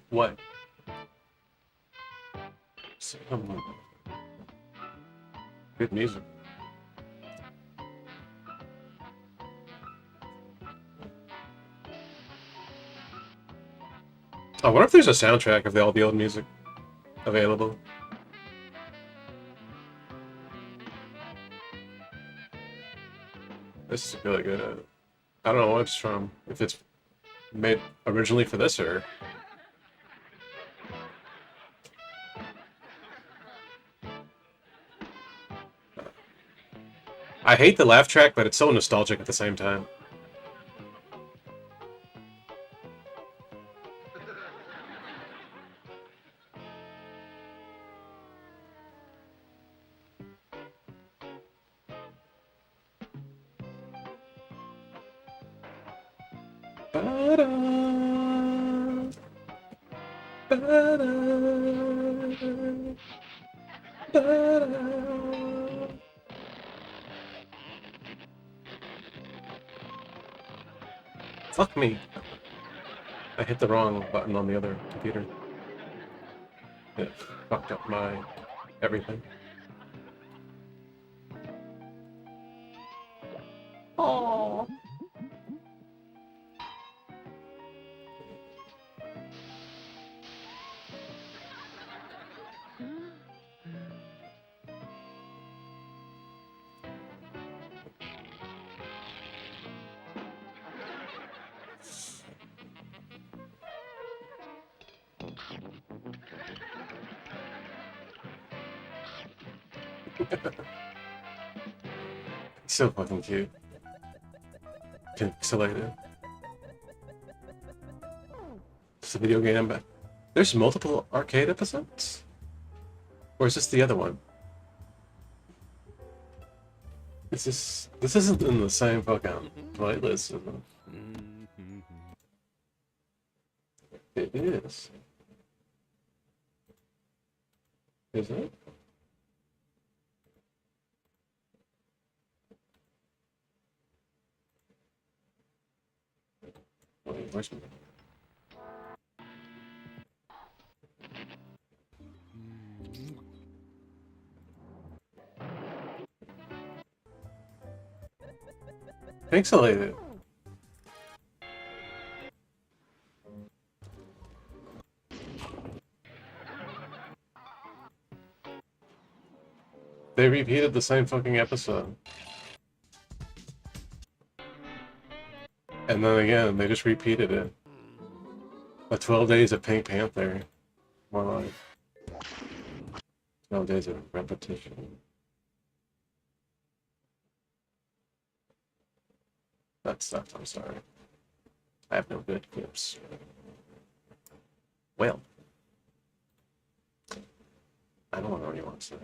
What? Some good music. I wonder if there's a soundtrack of all the old music available. This is really good. I don't know what it's from. If it's made originally for this or... I hate the laugh track, but it's so nostalgic at the same time. Ba-da, ba-da, ba-da. Fuck me. I hit the wrong button on the other computer. It fucked up my everything. Oh. So fucking cute. Pixelated. It's a video game, but there's multiple arcade episodes? Or is this the other one? This isn't in the same fucking playlist, is it? It is. Is it? Wait, where's my... Pixelated. They repeated the same fucking episode. And then again, they just repeated it. The 12 Days of Pink Panther. More like 12 Days of Repetition. That sucks, I'm sorry. I have no good clips. Well. I don't know what you want to say.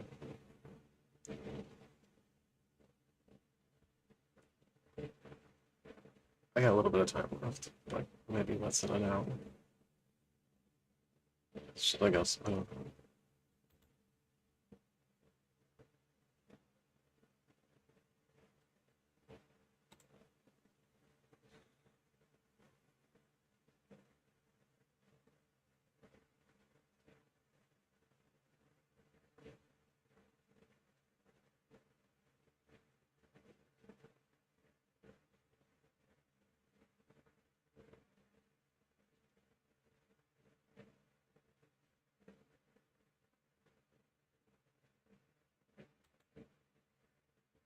I got a little bit of time left, like maybe less than an hour. Should I go? I don't know.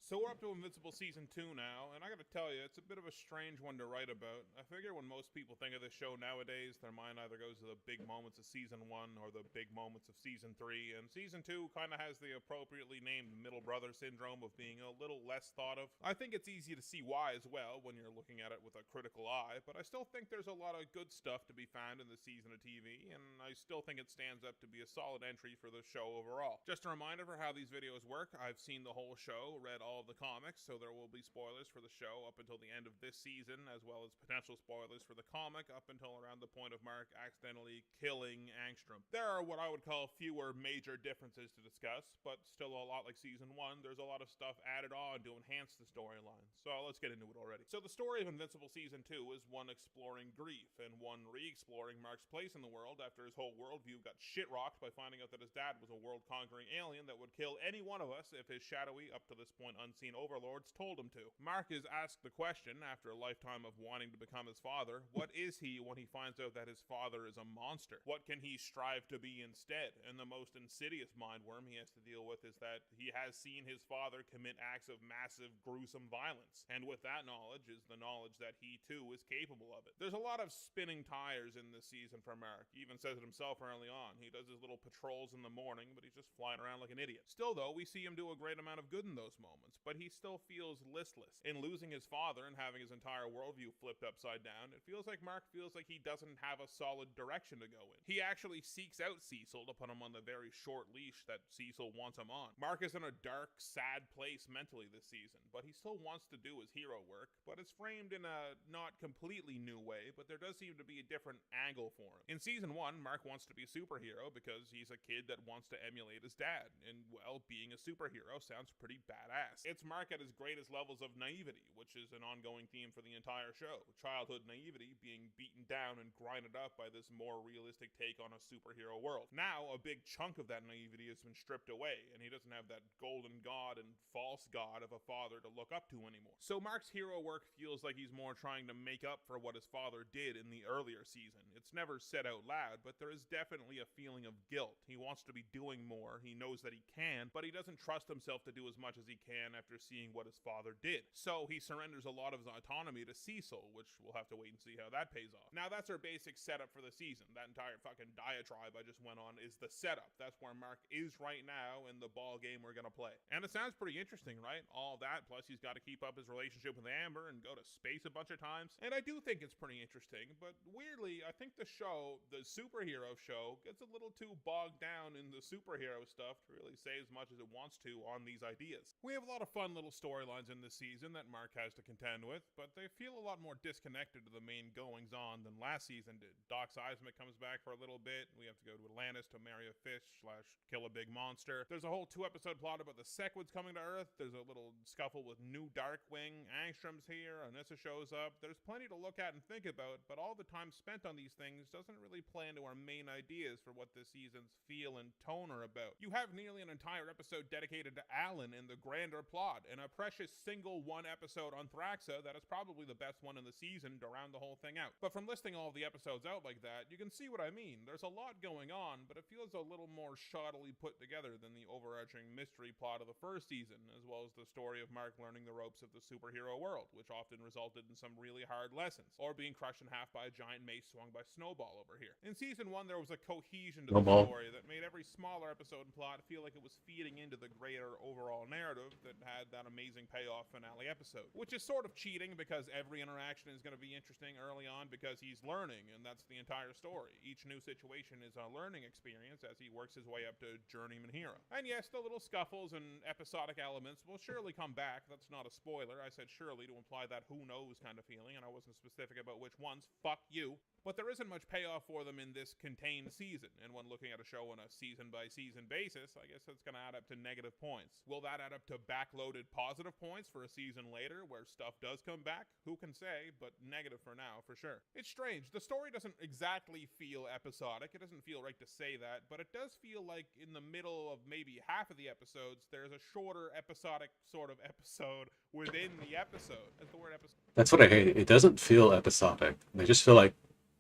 So we're up to Invincible Season 2 now, and I gotta tell you, it's a bit of a strange one to write about. I figure when most people think of this show nowadays, their mind either goes to the big moments of Season 1 or the big moments of Season 3, and Season 2 kinda has the appropriately named middle brother syndrome of being a little less thought of. I think it's easy to see why as well when you're looking at it with a critical eye, but I still think there's a lot of good stuff to be found in the season of TV, and I still think it stands up to be a solid entry for the show overall. Just a reminder for how these videos work, I've seen the whole show, read all of the comics, so there will be spoilers for the show up until the end of this season, as well as potential spoilers for the comic up until around the point of Mark accidentally killing Angstrom. There are what I would call fewer major differences to discuss, but still a lot like Season 1, there's a lot of stuff added on to enhance the storyline. So let's get into it already. So the story of Invincible Season 2 is one exploring grief, and one re-exploring Mark's place in the world after his whole worldview got shit-rocked by finding out that his dad was a world-conquering alien that would kill any one of us if his shadowy, up to this point unseen overlords told him to. Mark is asked the question, after a lifetime of wanting to become his father, what is he when he finds out that his father is a monster? What can he strive to be instead? And the most insidious mindworm he has to deal with is that he has seen his father commit acts of massive, gruesome violence. And with that knowledge is the knowledge that he too is capable of it. There's a lot of spinning tires in this season for Mark. He even says it himself early on. He does his little patrols in the morning, but he's just flying around like an idiot. Still though, we see him do a great amount of good in those moments, but he still feels listless. In losing his father and having his entire worldview flipped upside down, it feels like Mark feels like he doesn't have a solid direction to go in. He actually seeks out Cecil to put him on the very short leash that Cecil wants him on. Mark is in a dark, sad place mentally this season, but he still wants to do his hero work, but it's framed in a not completely new way, but there does seem to be a different angle for him. In Season 1, Mark wants to be a superhero because he's a kid that wants to emulate his dad, and well, being a superhero sounds pretty badass. It's Mark at his greatest levels of naivety, which is an ongoing theme for the entire show. Childhood naivety being beaten down and grinded up by this more realistic take on a superhero world. Now, a big chunk of that naivety has been stripped away, and he doesn't have that golden god and false god of a father to look up to anymore. So Mark's hero work feels like he's more trying to make up for what his father did in the earlier season. It's never said out loud, but there is definitely a feeling of guilt. He wants to be doing more, he knows that he can, but he doesn't trust himself to do as much as he can after seeing what his father did. So he surrenders a lot of his autonomy to Cecil, which we'll have to wait and see how that pays off. Now that's our basic setup for the season. That entire fucking diatribe I just went on is the setup. That's where Mark is right now in the ball game we're gonna play. And it sounds pretty interesting, right? All that, plus he's got to keep up his relationship with Amber and go to space a bunch of times. And I do think it's pretty interesting, but weirdly, I think the show, the superhero show, gets a little too bogged down in the superhero stuff to really say as much as it wants to on these ideas. We have a lot of fun little storylines in this season that Mark has to contend with, but they feel a lot more disconnected to the main goings-on than last season did. Doc Seismic comes back for a little bit. We have to go to Atlantis to marry a fish / kill a big monster. There's a whole 2-episode plot about the Sequids coming to Earth. There's a little scuffle with new Darkwing. Angstrom's here. Anissa shows up. There's plenty to look at and think about, but all the time spent on these things doesn't really play into our main ideas for what this season's feel and tone are about. You have nearly an entire episode dedicated to Alan in the grander plot, and a precious single one episode on Thraxa that is probably the best one in the season to round the whole thing out. But from listing all of the episodes out like that, you can see what I mean. There's a lot going on, but it feels a little more shoddily put together than the overarching mystery plot of the first season, as well as the story of Mark learning the ropes of the superhero world, which often resulted in some really hard lessons, or being crushed in half by a giant mace swung by Snowball over here. In season 1, there was a cohesion to the story that made every smaller episode and plot feel like it was feeding into the greater overall narrative that had that amazing payoff finale episode, which is sort of cheating because every interaction is going to be interesting early on because he's learning, and that's the entire story. Each new situation is a learning experience as he works his way up to journeyman hero. And yes, the little scuffles and episodic elements will surely come back. That's not a spoiler. I said surely to imply that who knows kind of feeling, and I wasn't specific about which ones. Fuck you. But there isn't much payoff for them in this contained season, and when looking at a show on a season-by-season basis, I guess that's going to add up to negative points. Will that add up to backloaded positive points for a season later where stuff does come back? Who can say, but negative for now, for sure. It's strange. The story doesn't exactly feel episodic. It doesn't feel right to say that, but it does feel like in the middle of maybe half of the episodes, there's a shorter episodic sort of episode within the episode. That's the word episode. That's what I hate. It doesn't feel episodic. They just feel like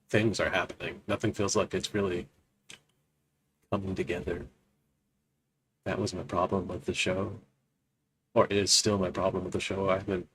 things are happening. Nothing feels like it's really coming together. That was my problem with the show. Or it is still my problem with the show. I haven't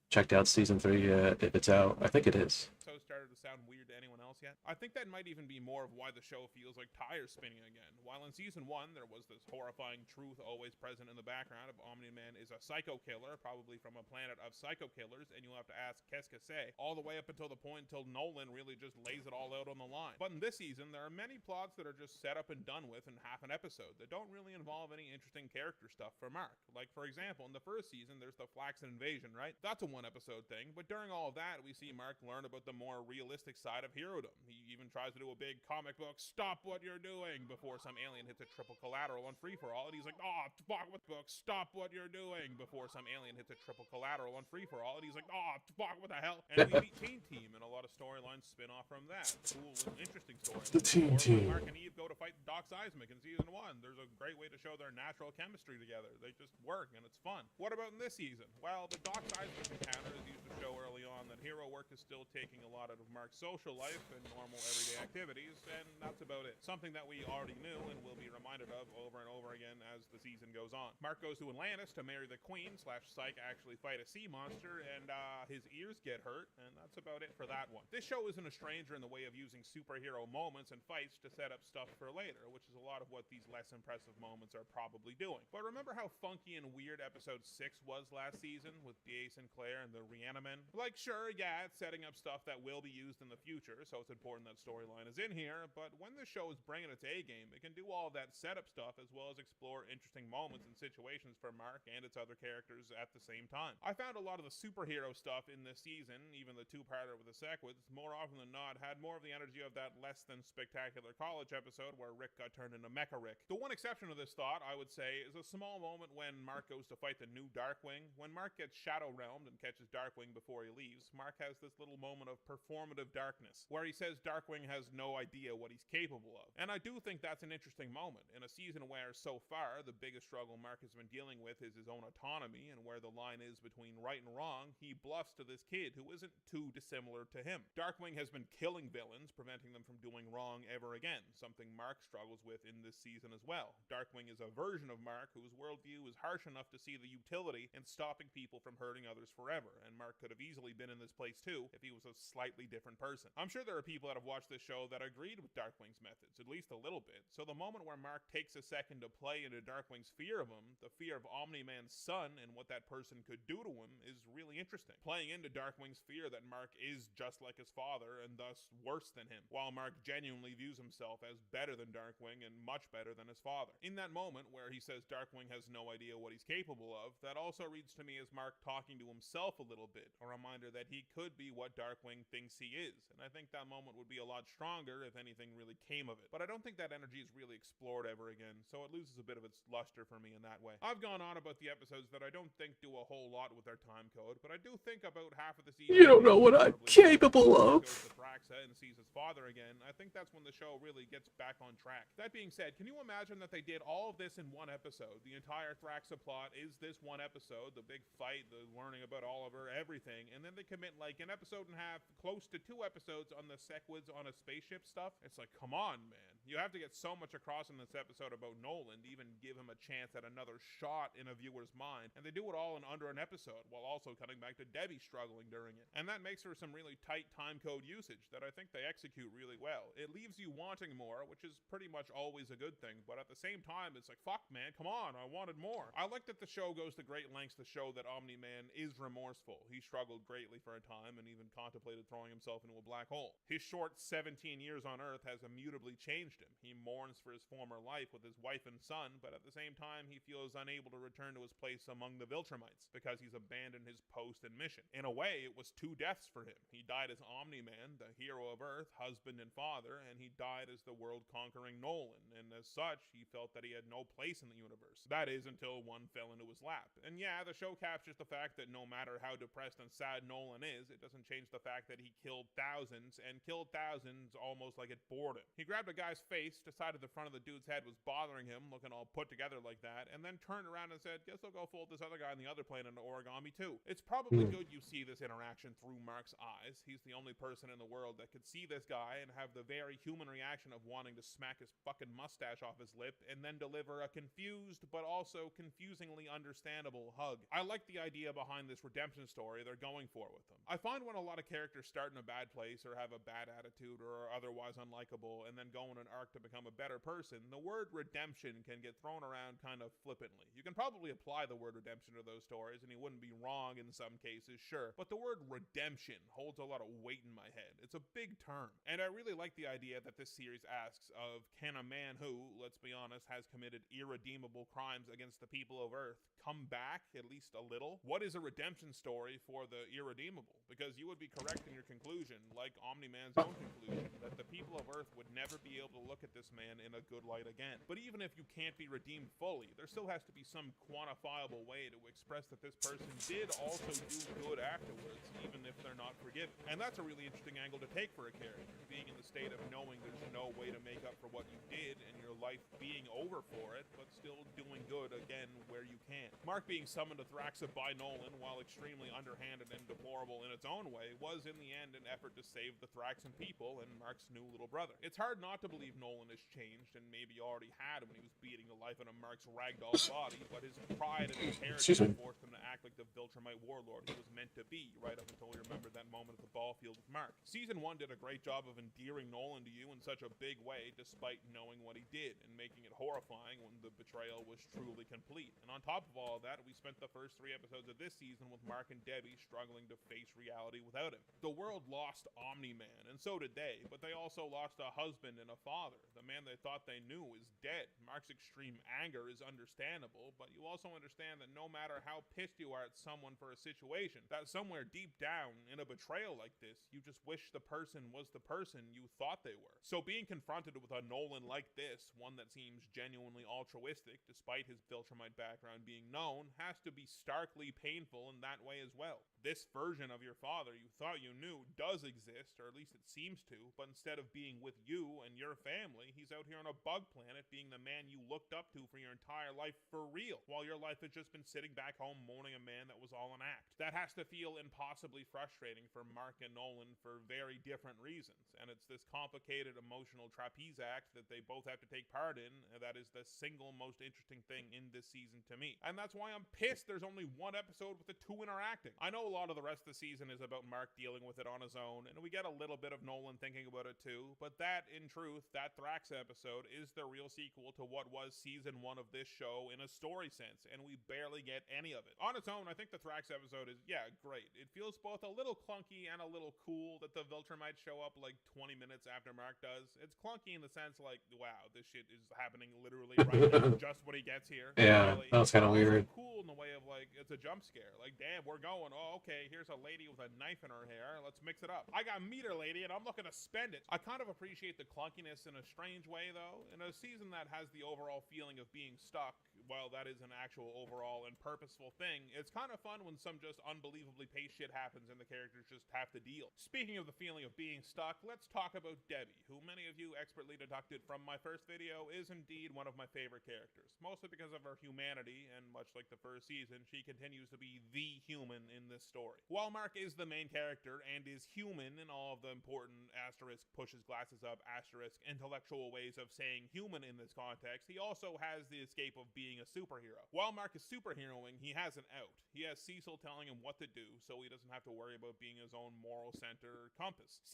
checked out season 3 yet. If it's out, I think it is. So started to sound weird to anyone else yet? I think that might even be more of why the show feels like tires spinning again. While in season 1 there was this horrifying truth always present in the background of Omni-Man is a psycho killer, probably from a planet of psycho killers, and you'll have to ask qu'est-ce que c'est, all the way up until the point until Nolan really just lays it all out on the line. But in this season there are many plots that are just set up and done with in half an episode that don't really involve any interesting character stuff for Mark. Like for example, in the first season there's the Flaxen invasion, right? That's a one episode thing, but during all of that we see Mark learn about the more realistic side of herodom. He even tries to do a big comic book stop what you're doing before some alien hits a triple collateral on Free For All, and he's like, oh fuck with book, stop what you're doing before some alien hits a triple collateral on Free For All, and he's like, oh fuck, what the hell? And we meet Teen Team, and a lot of storylines spin off from that. Cool and interesting stories. The Teen Team. Mark and Eve go to fight Doc Seismic in season 1. There's a great way to show their natural chemistry together. They just work and it's fun. What about in this season? Well, the Doc Seismic encounter is used to show early on that hero work is still taking a lot out of Mark's social life and normal everyday activities, and that's about it. Something that we already knew and will be reminded of over and over again as the season goes on. Mark goes to Atlantis to marry the queen / Psyche actually fight a sea monster, and his ears get hurt, and that's about it for that one. This show isn't a stranger in the way of using superhero moments and fights to set up stuff for later, which is a lot of what these less impressive moments are probably doing. But remember how funky and weird episode 6 was last season with D.A. Sinclair and the Reanimen? Like, sure, yeah, it's setting up stuff that will be used in the future, so it's important that storyline is in here, but when the show is bringing its A game, it can do all of that setup stuff as well as explore interesting moments and situations for Mark and its other characters at the same time. I found a lot of the superhero stuff in this season, even the two-parter with the Sequids, more often than not had more of the energy of that less than spectacular college episode where Rick got turned into Mecha Rick. The one exception to this thought, I would say, is a small moment when Mark goes to fight the new Darkwing. When Mark gets Shadow Realmed and catches Darkwing before he leaves, Mark has this little moment of performative darkness, where he says Darkwing has no idea what he's capable of. And I do think that's an interesting moment, in a season where, so far, the biggest struggle Mark has been dealing with is his own autonomy, and where the line is between right and wrong, he bluffs to this kid who isn't too dissimilar to him. Darkwing has been killing villains, preventing them from doing wrong ever again, something Mark struggles with in this season as well. Darkwing is a version of Mark whose worldview is harsh enough to see the utility in stopping people from hurting others forever, and Mark could have easily been in this place too if he was a slightly different person. I'm sure there are people that have watched this show that agreed with Darkwing's methods, at least a little bit, so the moment where Mark takes a second to play into Darkwing's fear of him, the fear of Omni-Man's son and what that person could do to him, is really interesting. Playing into Darkwing's fear that Mark is just like his father and thus worse than him, while Mark genuinely views himself as better than Darkwing and much better than his father. In that moment where he says Darkwing has no idea what he's capable of, that also reads to me as Mark talking to himself a little bit, a reminder that he could be what Darkwing thinks he is, and I think that moment would be a lot stronger if anything really came of it. But I don't think that energy is really explored ever again, so it loses a bit of its luster for me in that way. I've gone on about the episodes that I don't think do a whole lot with their time code, but I do think about half of the season... You don't know what I'm capable of. ...goes to Thraxa and sees his father again. I think that's when the show really gets back on track. That being said, can you imagine that they did all of this in one episode? The entire Thraxa plot is this one episode, the big fight, the learning about Oliver, everything, and then they commit like an episode and a half, close to 2 episodes on the Sequids on a spaceship stuff. It's like, come on, man. You have to get so much across in this episode about Nolan to even give him a chance at another shot in a viewer's mind, and they do it all in under an episode, while also cutting back to Debbie struggling during it. And that makes for some really tight time code usage that I think they execute really well. It leaves you wanting more, which is pretty much always a good thing, but at the same time, it's like, fuck, man, come on, I wanted more. I like that the show goes to great lengths to show that Omni-Man is remorseful. He struggled greatly for a time and even contemplated throwing himself into a black hole. His short 17 years on Earth has immutably changed him. He mourns for his former life with his wife and son, but at the same time, he feels unable to return to his place among the Viltrumites because he's abandoned his post and mission. In a way, it was 2 deaths for him. He died as Omni-Man, the hero of Earth, husband and father, and he died as the world-conquering Nolan, and as such, he felt that he had no place in the universe. That is, until one fell into his lap. And yeah, the show captures the fact that no matter how depressed and sad Nolan is, it doesn't change the fact that he killed thousands, and killed thousands almost like it bored him. He grabbed a guy's face, decided the front of the dude's head was bothering him, looking all put together like that, and then turned around and said, guess I'll go fold this other guy on the other plane into origami too. It's probably good you see this interaction through Mark's eyes. He's the only person in the world that could see this guy and have the very human reaction of wanting to smack his fucking mustache off his lip and then deliver a confused but also confusingly understandable hug. I like the idea behind this redemption story they're going for with them. I find when a lot of characters start in a bad place or have a bad attitude or are otherwise unlikable and then go on an arc to become a better person, the word redemption can get thrown around kind of flippantly. You can probably apply the word redemption to those stories and you wouldn't be wrong in some cases, sure, but the word redemption holds a lot of weight in my head. It's a big term. And I really like the idea that this series asks of, can a man who, let's be honest, has committed irredeemable crimes against the people of Earth come back at least a little? What is a redemption story for the irredeemable? Because you would be correct in your conclusion, like Omni-Man's own conclusion, that the people of Earth would never be able to look at this man in a good light again. But even if you can't be redeemed fully, there still has to be some quantifiable way to express that this person did also do good afterwards, even if they're not forgiven. And that's a really interesting angle to take for a character, being in the state of knowing there's no way to make up for what you did and your life being over for it, but still doing good again where you can. Mark being summoned to Thraxa by Nolan, while extremely underhanded and deplorable in its own way, was in the end an effort to save the Thraxan people and Mark's new little brother. It's hard not to believe Nolan has changed, and maybe already had when he was beating the life out of Mark's ragdoll body, but his pride and his heritage forced him to act like the Viltrumite Viltrumite warlord he was meant to be, right up until we remembered that moment at the ball field with Mark. Season 1 did a great job of endearing Nolan to you in such a big way, despite knowing what he did, and making it horrifying when the betrayal was truly complete. And on top of all of that, we spent the first 3 episodes of this season with Mark and Debbie struggling to face reality without him. The world lost Omni-Man, and so did they, but they also lost a husband and a father. The man they thought they knew is dead. Mark's extreme anger is understandable, but you also understand that no matter how pissed you are at someone for a situation, that somewhere deep down in a betrayal like this, you just wish the person was the person you thought they were. So being confronted with a Nolan like this, one that seems genuinely altruistic despite his Viltrumite background being known, has to be starkly painful in that way as well. This version of your father you thought you knew does exist, or at least it seems to, but instead of being with you and your family, he's out here on a bug planet being the man you looked up to for your entire life for real, while your life had just been sitting back home mourning a man that was all an act. That has to feel impossibly frustrating for Mark and Nolan for very different reasons, and it's this complicated emotional trapeze act that they both have to take part in that is the single most interesting thing in this season to me. And that's why I'm pissed there's only 1 episode with the 2 interacting. I know a lot of the rest of the season is about Mark dealing with it on his own, and we get a little bit of Nolan thinking about it too, but that, in truth, that Thrax episode is the real sequel to what was season 1 of this show in a story sense, and we barely get any of it. On its own, I think the Thrax episode is, yeah, great. It feels both a little clunky and a little cool that the Viltrumites show up like 20 minutes after Mark does. It's clunky in the sense like, wow, this shit is happening literally right now, just when he gets here. Yeah, Really. that was kind of weird. Cool in the way of like, it's a jump scare. Like, damn, we're going. Oh, okay, here's a lady with a knife in her hair. Let's mix it up. I got Meter Lady, and I'm looking to spend it. I kind of appreciate the clunkiness in a strange way, though. In a season that has the overall feeling of being stuck, while that is an actual overall and purposeful thing, it's kind of fun when some just unbelievably paced shit happens and the characters just have to deal. Speaking of the feeling of being stuck, let's talk about Debbie, who many of you expertly deducted from my first video is indeed one of my favorite characters, mostly because of her humanity, and much like the first season, she continues to be the human in this story. While Mark is the main character and is human in all of the important asterisk pushes glasses up asterisk intellectual ways of saying human in this context, he also has the escape of being a superhero. While Mark is superheroing, he has an out. He has Cecil telling him what to do, so he doesn't have to worry about being his own moral center compass.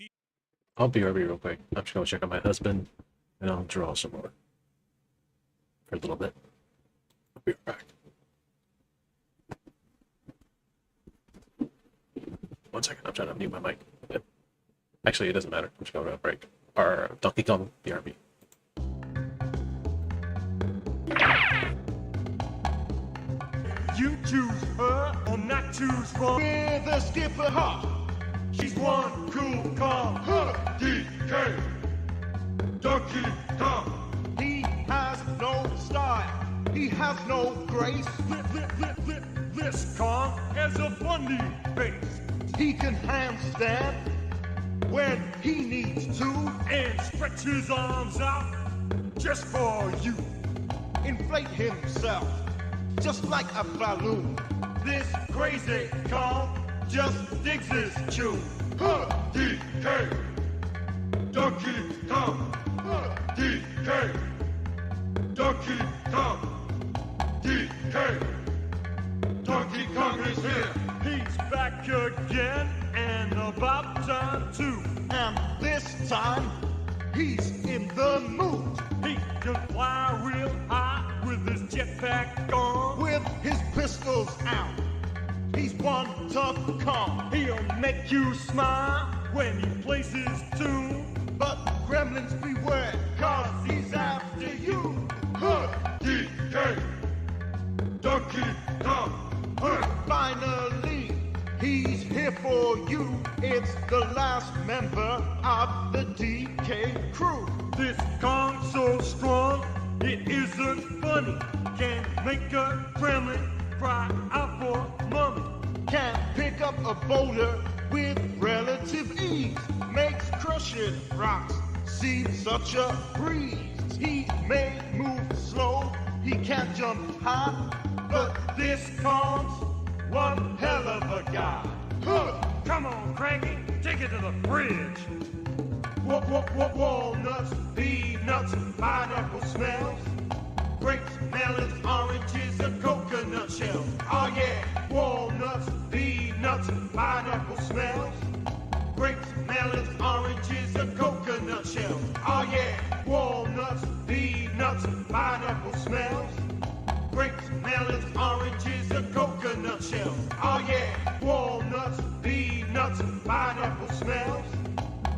I'll be real quick. I'm just gonna check on my husband, and I'll draw some more for a little bit. I'll be right back. 1 second. I'm trying to mute my mic. Yep. Actually, it doesn't matter. I'm just going to break. Or Donkey Kong BRB. You choose her or not choose wrong. With a skipper heart. She's one cool, calm, her DK. Donkey Kong. He has no style. He has no grace. This Kong has a funny face. He can handstand when he needs to and stretch his arms out just for you. Inflate himself just like a balloon. This crazy Kong just digs his tune. DK. Donkey Kong. DK. Donkey Kong. DK. Donkey Kong is here. He's back again and about time too. And this time, he's in the mood. He can fly real high with his jetpack on. With his pistols out. He's one tough Kong. He'll make you smile when he plays his tune. But gremlins beware, cause he's after you. DK. Donkey Kong. Finally, he's here for you. It's the last member of the DK crew. This Kong's so strong, it isn't funny. Can make a gremlin cry out for mommy. Can pick up a boulder with relative ease. Makes crushing rocks seem such a breeze. He may move slow, he can't jump high, but this Kong's one hell of a guy. Come on, Cranky, take it to the fridge. Walnuts, peanuts, pineapple smells. Grapes, melons, oranges, and coconuts. nutshell. Oh yeah, walnuts, peanuts, and pineapple smells. Grapes, melons, oranges, a coconut shell. Oh yeah, walnuts, peanuts, and pineapple smells. Grapes, melons, oranges, a coconut shell. Oh yeah, walnuts, peanuts, and pineapple smells.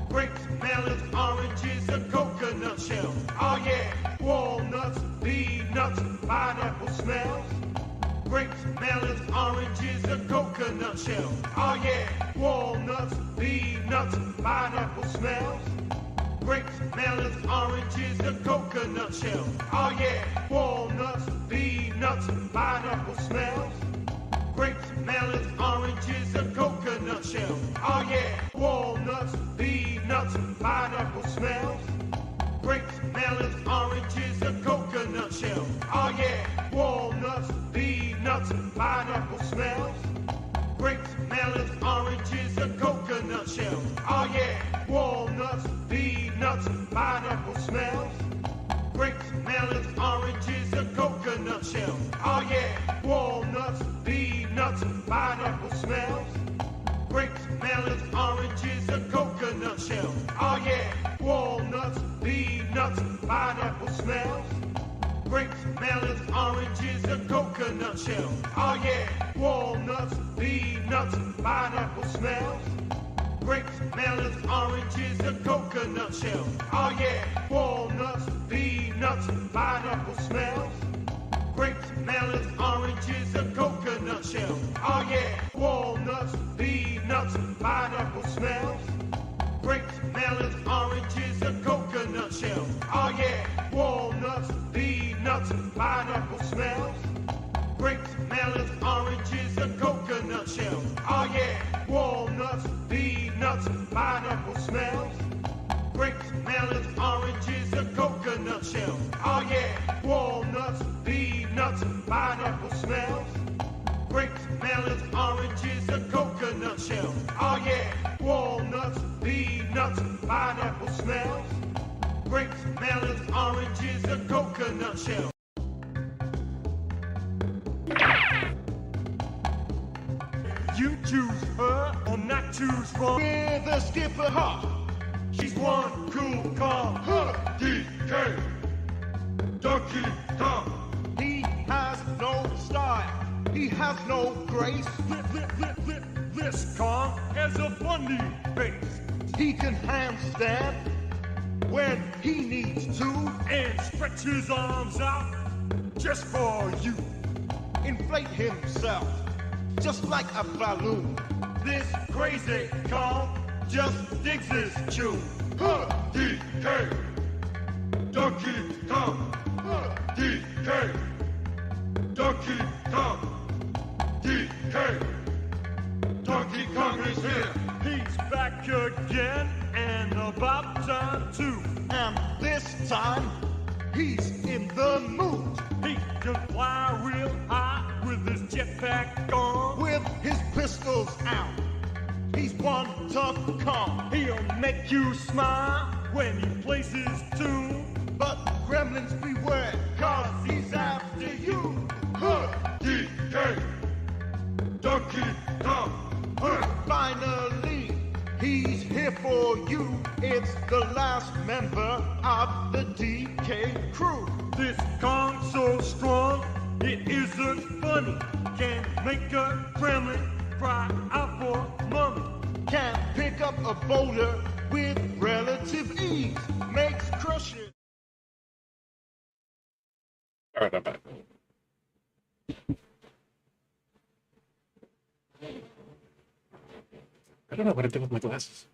Grapes, melons, oranges, a coconut shell. Oh yeah, walnuts, peanuts, and pineapple smells. Grapes, melons, oranges, a coconut shell. Oh yeah, walnuts, peanuts, and pineapple smells. Grapes, melons, oranges, a coconut shell. Oh yeah, walnuts, peanuts, and pineapple smells. Grapes, melons, oranges, a coconut shell. Oh yeah, walnuts, peanuts, and pineapple smells. Grapes, melons, oranges, a coconut shell. Oh yeah, walnuts, peanuts, and pineapple smells. Grapes, melons, oranges, a coconut shell. Oh yeah, walnuts, peanuts, and pineapple smells. Grapes, melons, oranges, a coconut shell. Oh yeah, walnuts, peanuts, and pineapple smells. Grapes, melons, oranges, a coconut shell. Oh yeah, walnuts, peanuts, and pineapple smells. Grapes, melons, oranges, a coconut shell. Oh yeah, walnuts, peanuts, and pineapple smells. Grapes, melons, oranges, a coconut shell. Oh yeah, walnuts, peanuts, and pineapple smells. Grapes, melons, oranges, a coconut shell. Oh yeah, walnuts, peanuts, and pineapple smells. Grapes, melons, oranges, a coconut shell. Oh yeah, walnuts, peanuts, and pineapple smells. Grapes, melons, oranges, a coconut shell. Oh yeah, walnuts, peanuts, and pineapple smells. Grapes, melons, oranges, a coconut shell. Oh yeah, walnuts, peanuts, and pineapple smells. Grapes, melons, oranges, a coconut shell. Oh yeah, walnuts, peanuts, and pineapple smells. Grapes, melons, oranges, a coconut shell. You choose her or not choose one. With a skipper heart. She's one cool, calm, her DK. Donkey Kong. He has no style. He has no grace. This Kong has a funny face. He can handstand when he needs to and stretch his arms out just for you. Inflate himself just like a balloon. This crazy Kong just digs his tune. Huh, DK. Donkey Kong. Huh, DK. Donkey Kong. DK. Donkey Kong is here. He's back again and about time too. And this time, he's in the mood. He can fly real high with his jetpack on. With his pistols out. He's one tough Kong. He'll make you smile when he plays his tune. But gremlins beware, cause he's after you. Huh, DK. Donkey Kong. Huh. Finally, he's here for you. It's the last member of the DK crew. This Kong's so strong, it isn't funny. Can make a gremlin cry out for mommy. Can pick up a boulder with relative ease. Makes crushing. All right, I'm back. I don't know what I did with my glasses.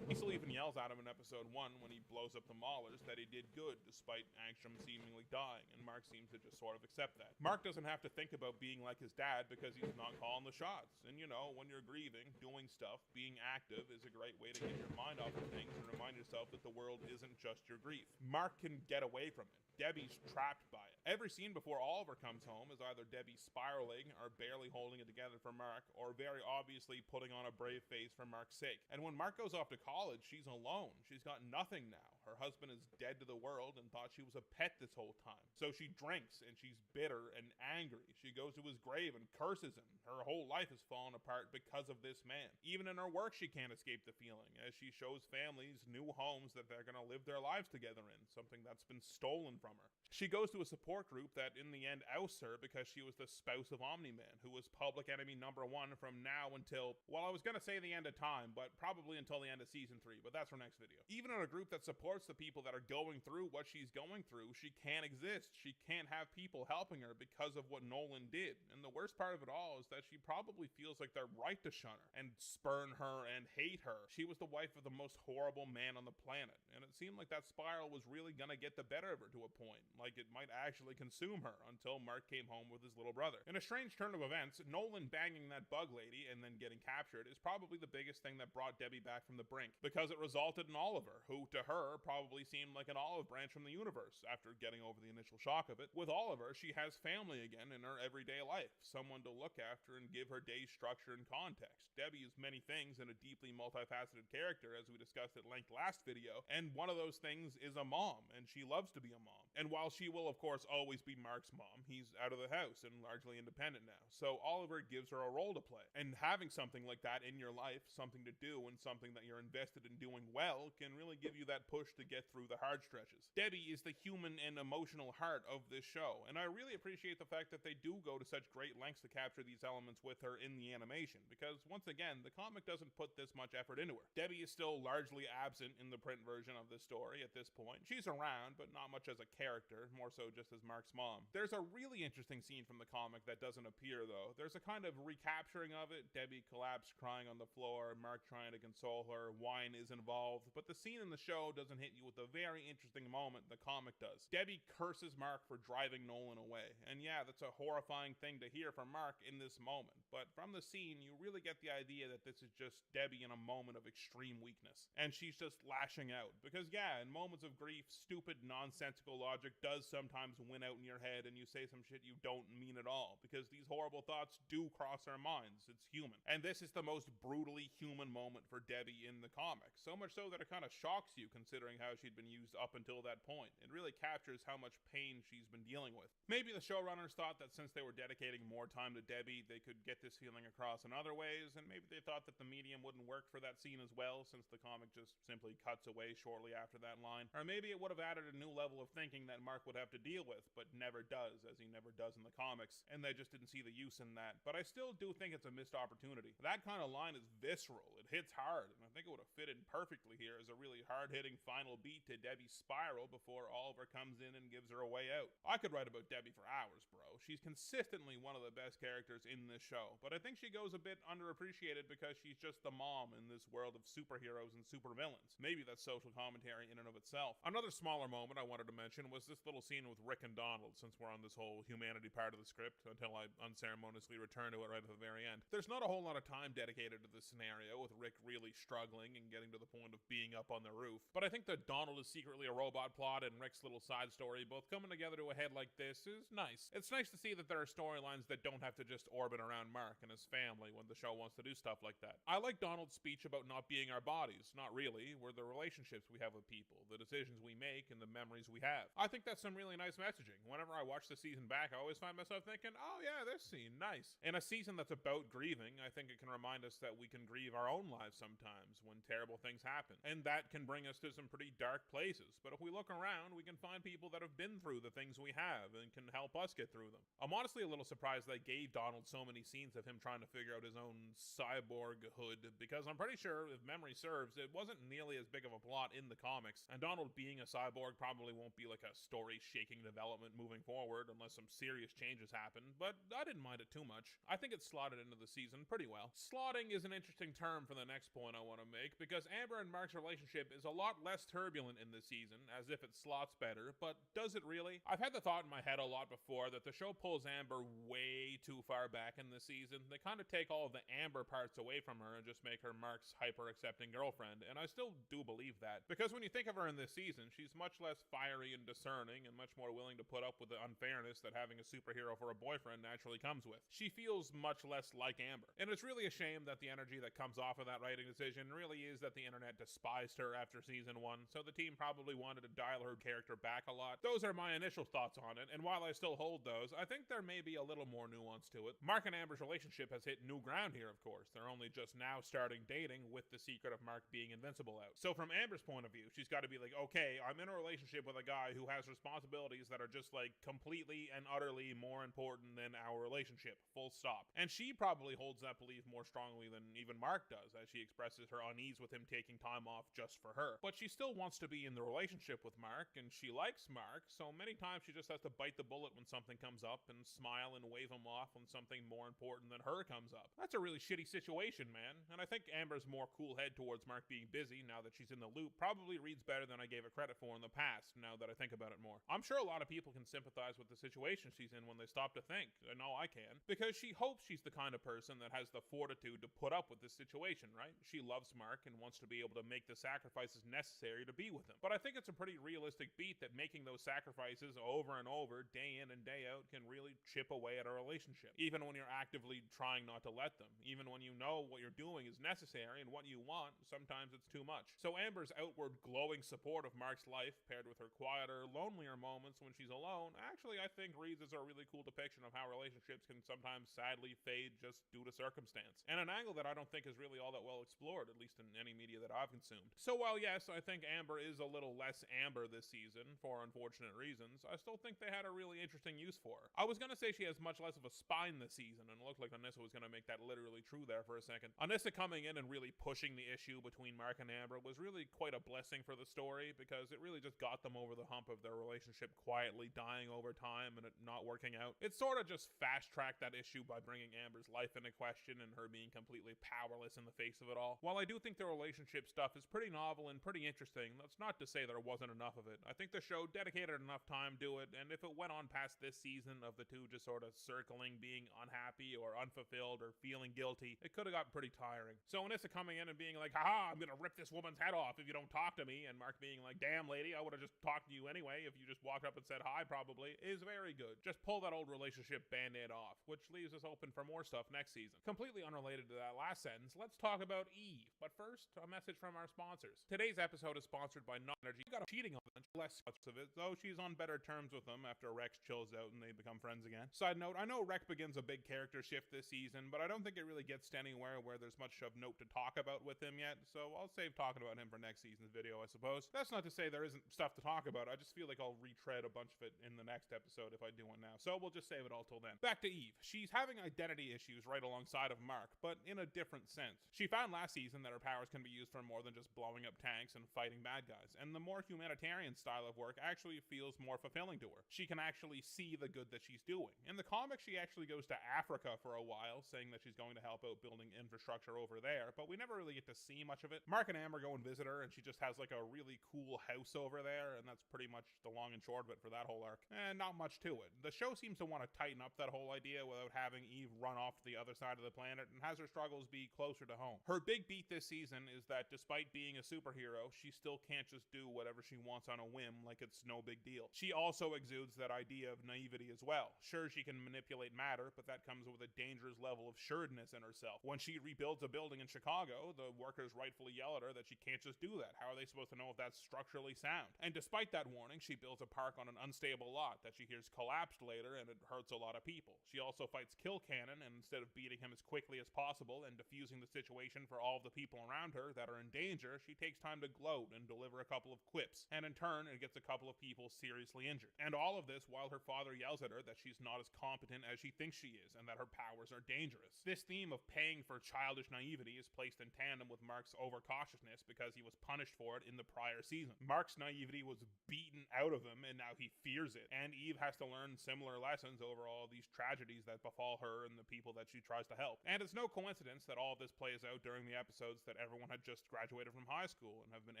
Cecil even yells at him in episode 1 when he blows up the Maulers that he did good despite Angstrom seemingly dying, and Mark seems to just sort of accept that. Mark doesn't have to think about being like his dad because he's not calling the shots. And you know, when you're grieving, doing stuff, being active is a great way to get your mind off of things and remind yourself that the world isn't just your grief. Mark can get away from it. Debbie's trapped by it. Every scene before Oliver comes home is either Debbie spiraling or barely holding it together for Mark, or very obviously putting on a brave face for Mark's sake. And when Mark goes off to college, she's alone. She's got nothing now. Her husband is dead to the world and thought she was a pet this whole time. So she drinks and she's bitter and angry. She goes to his grave and curses him. Her whole life has fallen apart because of this man. Even in her work, she can't escape the feeling as she shows families new homes that they're going to live their lives together in, something that's been stolen from her. She goes to a support group that in the end ousts her because she was the spouse of Omni-Man, who was public enemy number one from now until, well, I was going to say the end of time, but probably until the end of season 3, but that's for next video. Even in a group that supports the people that are going through what she's going through, she can't exist. She can't have people helping her because of what Nolan did. And the worst part of it all is that she probably feels like they're right to shun her and spurn her and hate her. She was the wife of the most horrible man on the planet, and it seemed like that spiral was really gonna get the better of her to a point, like it might actually consume her until Mark came home with his little brother. In a strange turn of events, Nolan banging that bug lady and then getting captured is probably the biggest thing that brought Debbie back from the brink, because it resulted in Oliver, who to her probably seemed like an olive branch from the universe after getting over the initial shock of it. With Oliver, she has family again in her everyday life, someone to look after and give her day structure and context. Debbie is many things and a deeply multifaceted character, as we discussed at length last video, and one of those things is a mom, and she loves to be a mom. And while she will of course always be Mark's mom, he's out of the house and largely independent now, so Oliver gives her a role to play. And having something like that in your life, something to do and something that you're invested in doing well, can really give you that push to get through the hard stretches. Debbie is the human and emotional heart of this show, and I really appreciate the fact that they do go to such great lengths to capture these elements with her in the animation, because once again, the comic doesn't put this much effort into her. Debbie is still largely absent in the print version of this story at this point. She's around, but not much as a character, more so just as Mark's mom. There's a really interesting scene from the comic that doesn't appear though. There's a kind of recapturing of it. Debbie collapsed crying on the floor, Mark trying to console her, wine is involved, but the scene in the show doesn't hit you with a very interesting moment the comic does. Debbie curses Mark for driving Nolan away, and yeah, that's a horrifying thing to hear from Mark in this moment, but from the scene you really get the idea that this is just Debbie in a moment of extreme weakness, and she's just lashing out, because yeah, in moments of grief, stupid nonsensical logic does sometimes win out in your head and you say some shit you don't mean at all, because these horrible thoughts do cross our minds. It's human, and this is the most brutally human moment for Debbie in the comic, so much so that it kind of shocks you considering how she'd been used up until that point. It really captures how much pain she's been dealing with. Maybe the showrunners thought that since they were dedicating more time to Debbie, they could get this feeling across in other ways, and maybe they thought that the medium wouldn't work for that scene as well, since the comic just simply cuts away shortly after that line. Or maybe it would have added a new level of thinking that Mark would have to deal with, but never does, as he never does in the comics, and they just didn't see the use in that. But I still do think it's a missed opportunity. That kind of line is visceral, it hits hard, and I think it would have fitted perfectly here as a really hard-hitting final beat to Debbie's spiral before Oliver comes in and gives her a way out. I could write about Debbie for hours, bro. She's consistently one of the best characters in this show, but I think she goes a bit underappreciated because she's just the mom in this world of superheroes and supervillains. Maybe that's social commentary in and of itself. Another smaller moment I wanted to mention was this little scene with Rick and Donald, since we're on this whole humanity part of the script, until I unceremoniously return to it right at the very end. There's not a whole lot of time dedicated to this scenario, with Rick really struggling and getting to the point of being up on the roof, but I think that Donald is secretly a robot plot and Rick's little side story both coming together to a head like this is nice. It's nice to see that there are storylines that don't have to just orbit around Mark and his family when the show wants to do stuff like that. I like Donald's speech about not being our bodies. Not really. We're the relationships we have with people, the decisions we make, and the memories we have. I think that's some really nice messaging. Whenever I watch the season back, I always find myself thinking, oh yeah, this scene, nice. In a season that's about grieving, I think it can remind us that we can grieve our own lives sometimes when terrible things happen, and that can bring us to some pretty dark places. But if we look around, we can find people that have been through the things we have and can help us get through them. I'm honestly a little surprised they gave Donald so many scenes of him trying to figure out his own cyborg hood, because I'm pretty sure, if memory serves, it wasn't nearly as big of a plot in the comics, and Donald being a cyborg probably won't be like a story-shaking development moving forward unless some serious changes happen, but I didn't mind it too much. I think it slotted into the season pretty well. Slotting is an interesting term for the next point I want to make, because Amber and Mark's relationship is a lot less turbulent in this season, as if it slots better, but does it really? I've had the thought in my head a lot before that the show pulls Amber way too far back in this season. They kind of take all of the Amber parts away from her and just make her Mark's hyper-accepting girlfriend, and I still do believe that, because Because when you think of her in this season, she's much less fiery and discerning and much more willing to put up with the unfairness that having a superhero for a boyfriend naturally comes with. She feels much less like Amber. And it's really a shame that the energy that comes off of that writing decision really is that the internet despised her after season 1, so the team probably wanted to dial her character back a lot. Those are my initial thoughts on it, and while I still hold those, I think there may be a little more nuance to it. Mark and Amber's relationship has hit new ground here, of course. They're only just now starting dating with the secret of Mark being invincible out. So from Amber's point of view, she's got to be like, okay, I'm in a relationship with a guy who has responsibilities that are just like completely and utterly more important than our relationship, full stop. And she probably holds that belief more strongly than even Mark does, as she expresses her unease with him taking time off just for her. But she still wants to be in the relationship with Mark, and she likes Mark, so many times she just has to bite the bullet when something comes up and smile and wave him off when something more important than her comes up. That's a really shitty situation, man. And I think Amber's more cool head towards Mark being busy now that she's in the loop probably reads better than I gave it credit for in the past, now that I think about it more. I'm sure a lot of people can sympathize with the situation she's in when they stop to think. I know I can. Because she hopes she's the kind of person that has the fortitude to put up with this situation, right? She loves Mark and wants to be able to make the sacrifices necessary to be with him. But I think it's a pretty realistic beat that making those sacrifices over and over, day in and day out, can really chip away at a relationship. Even when you're actively trying not to let them. Even when you know what you're doing is necessary and what you want, sometimes it's too much. So Amber's outward glowing support of Mark's life, paired with her quieter, lonelier moments when she's alone, actually I think reads as a really cool depiction of how relationships can sometimes sadly fade just due to circumstance. And an angle that I don't think is really all that well explored, at least in any media that I've consumed. So while yes, I think Amber is a little less Amber this season, for unfortunate reasons, I still think they had a really interesting use for her. I was gonna say she has much less of a spine this season, and it looked like Anissa was gonna make that literally true there for a second. Anissa coming in and really pushing the issue between Mark and Amber was really quite a blessing for the story, because it really just got them over the hump of their relationship quietly dying over time and it not working out. It sort of just fast-tracked that issue by bringing Amber's life into question and her being completely powerless in the face of it all. While I do think the relationship stuff is pretty novel and pretty interesting, that's not to say there wasn't enough of it. I think the show dedicated enough time to it, and if it went on past this season of the two just sort of circling being unhappy or unfulfilled or feeling guilty, it could have gotten pretty tiring. So Anissa coming in and being like, haha, I'm gonna rip this woman's head off if you don't talk to me, and Mark being like, damn lady, I would have just talked to you anyway if you just walked up and said hi probably, is very good. Just pull that old relationship band-aid off, which leaves us open for more stuff next season. Completely unrelated to that last sentence, let's talk about Eve. But first, a message from our sponsors. Today's episode is sponsored by Nut Energy. You got a cheating on them, less of it, though she's on better terms with them after Rex chills out and they become friends again. Side note, I know Rex begins a big character shift this season, but I don't think it really gets to anywhere where there's much of note to talk about with him yet, so I'll save talking about him for next season's video, I suppose. That's not to say there isn't stuff to talk about, I just feel like I'll retread a bunch of it in the next episode if I do one now, so we'll just save it all till then. Back to Eve. She's having identity issues right alongside of Mark, but in a different sense. She found last season that her powers can be used for more than just blowing up tanks and fighting bad guys, and the more humanitarian style of work actually feels more fulfilling to her. She can actually see the good that she's doing. In the comics, she actually goes to Africa for a while, saying that she's going to help out building infrastructure over there, but we never really get to see much of it. Mark and Amber go and visit her, and she just has like a really cool house over there, and that's pretty much the long and short of it for that whole arc. And not much to it. The show seems to want to tighten up that whole idea without having Eve run off to the other side of the planet, and has her struggles be closer to home. Her big beat this season is that despite being a superhero, she still can't just do whatever she wants on a whim like it's no big deal. She also exudes that idea of naivety as well. Sure, she can manipulate matter, but that comes with a dangerous level of sureness in herself. When she rebuilds a building in Chicago, the workers rightfully yell at her that she can't just do that. How are they supposed to know if that's structurally sound? And despite that warning, she builds a park on an unstable lot that she hears collapsed later, and it hurts a lot of people. She also fights Kill Cannon, and instead of beating him as quickly as possible and diffusing the situation for all of the people around her that are in danger, she takes time to gloat and deliver a couple of quips, and in turn it gets a couple of people seriously injured. And all of this while her father yells at her that she's not as competent as she thinks she is, and that her powers are dangerous. This theme of paying for childish naivety is placed in tandem with Mark's overcautiousness because he was punished for it in the prior season. Mark's naivety was beaten out of him, and now he fears it, and Eve has to learn similar lessons over all these tragedies that befall her and the people that she tries to help. And it's no coincidence that all of this plays out during the episodes that everyone had just graduated from high school and have been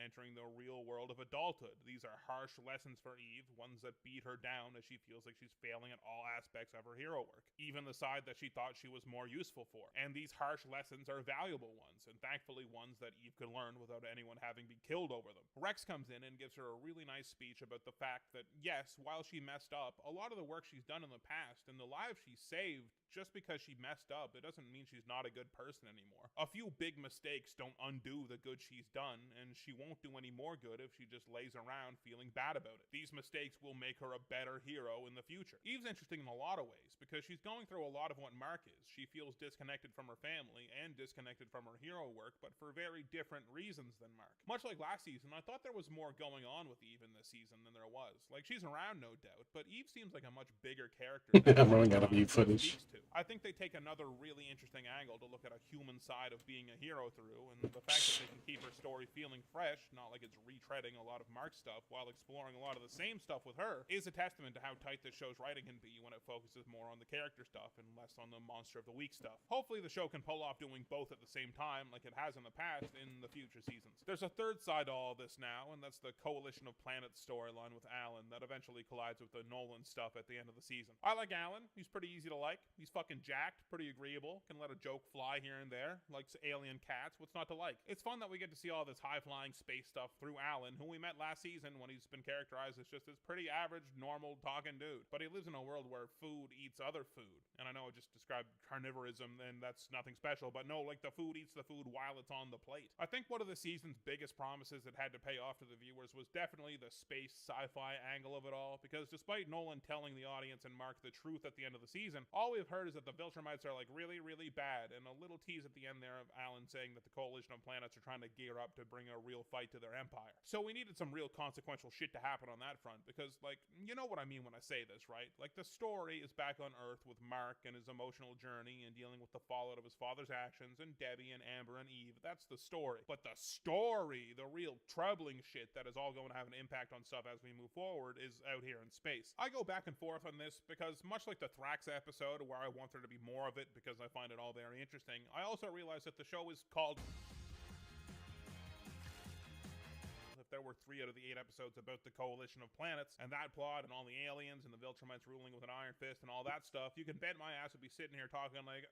entering the real world of adulthood. These are harsh lessons for Eve, ones that beat her down as she feels like she's failing at all aspects of her hero work, even the side that she thought she was more useful for. And these harsh lessons are valuable ones, and thankfully ones that Eve could learn without anyone having been killed over them. Rex comes in and gives her a really nice speech about the fact that, yes, while she messed up, a lot of the work she's done in the past and the lives she saved, just because she messed up, it doesn't mean she's not a good person anymore. A few big mistakes don't undo the good she's done, and she won't do any more good if she just lays around feeling bad about it. These mistakes will make her a better hero in the future. Eve's interesting in a lot of ways, because she's going through a lot of what Mark is. She feels disconnected from her family and disconnected from her hero work, but for very different reasons than Mark. Much like last season, I thought there was more going on with Eve in this season than there was. Like, she's around, no doubt, but Eve seems like a much bigger character. I'm running out of Eve footage. I think they take another really interesting angle to look at a human side of being a hero through, and the fact that they can keep her story feeling fresh, not like it's retreading a lot of Mark's stuff while exploring a lot of the same stuff with her, is a testament to how tight this show's writing can be when it focuses more on the character stuff and less on the monster of the week stuff. Hopefully the show can pull off doing both at the same time like it has in the past in the future seasons. There's a third side to all this now, and that's the Coalition of Planets storyline with Alan that eventually collides with the Nolan stuff at the end of the season. I like Alan. He's pretty easy to like. He's fucking jacked, pretty agreeable, can let a joke fly here and there, likes alien cats. What's not to like? It's fun that we get to see all this high-flying space stuff through Alan, who we met last season when he's been characterized as just this pretty average, normal talking dude. But he lives in a world where food eats other food. And I know I just described carnivorism, and that's nothing special, but no, like the food eats the food while it's on the plate. I think one of the season's biggest promises it had to pay off to the viewers was definitely the space sci-fi angle of it all, because despite Nolan telling the audience and Mark the truth at the end of the season, all we've heard is that the Viltrumites are like really, really bad, and a little tease at the end there of Alan saying that the Coalition of Planets are trying to gear up to bring a real fight to their empire. So we needed some real consequential shit to happen on that front, because, like, you know what I mean when I say this, right? Like, the story is back on Earth with Mark and his emotional journey and dealing with the fallout of his father's actions, and Debbie and Amber and Eve. That's the story. But the story, the real troubling shit that is all going to have an impact on stuff as we move forward, is out here in space. I go back and forth on this because, much like the Thrax episode, where I want there to be more of it because I find it all very interesting, I also realize that the show is called... If there were 3 out of the 8 episodes about the Coalition of Planets and that plot and all the aliens and the Viltrumites ruling with an iron fist and all that stuff, you can bet my ass would be sitting here talking like,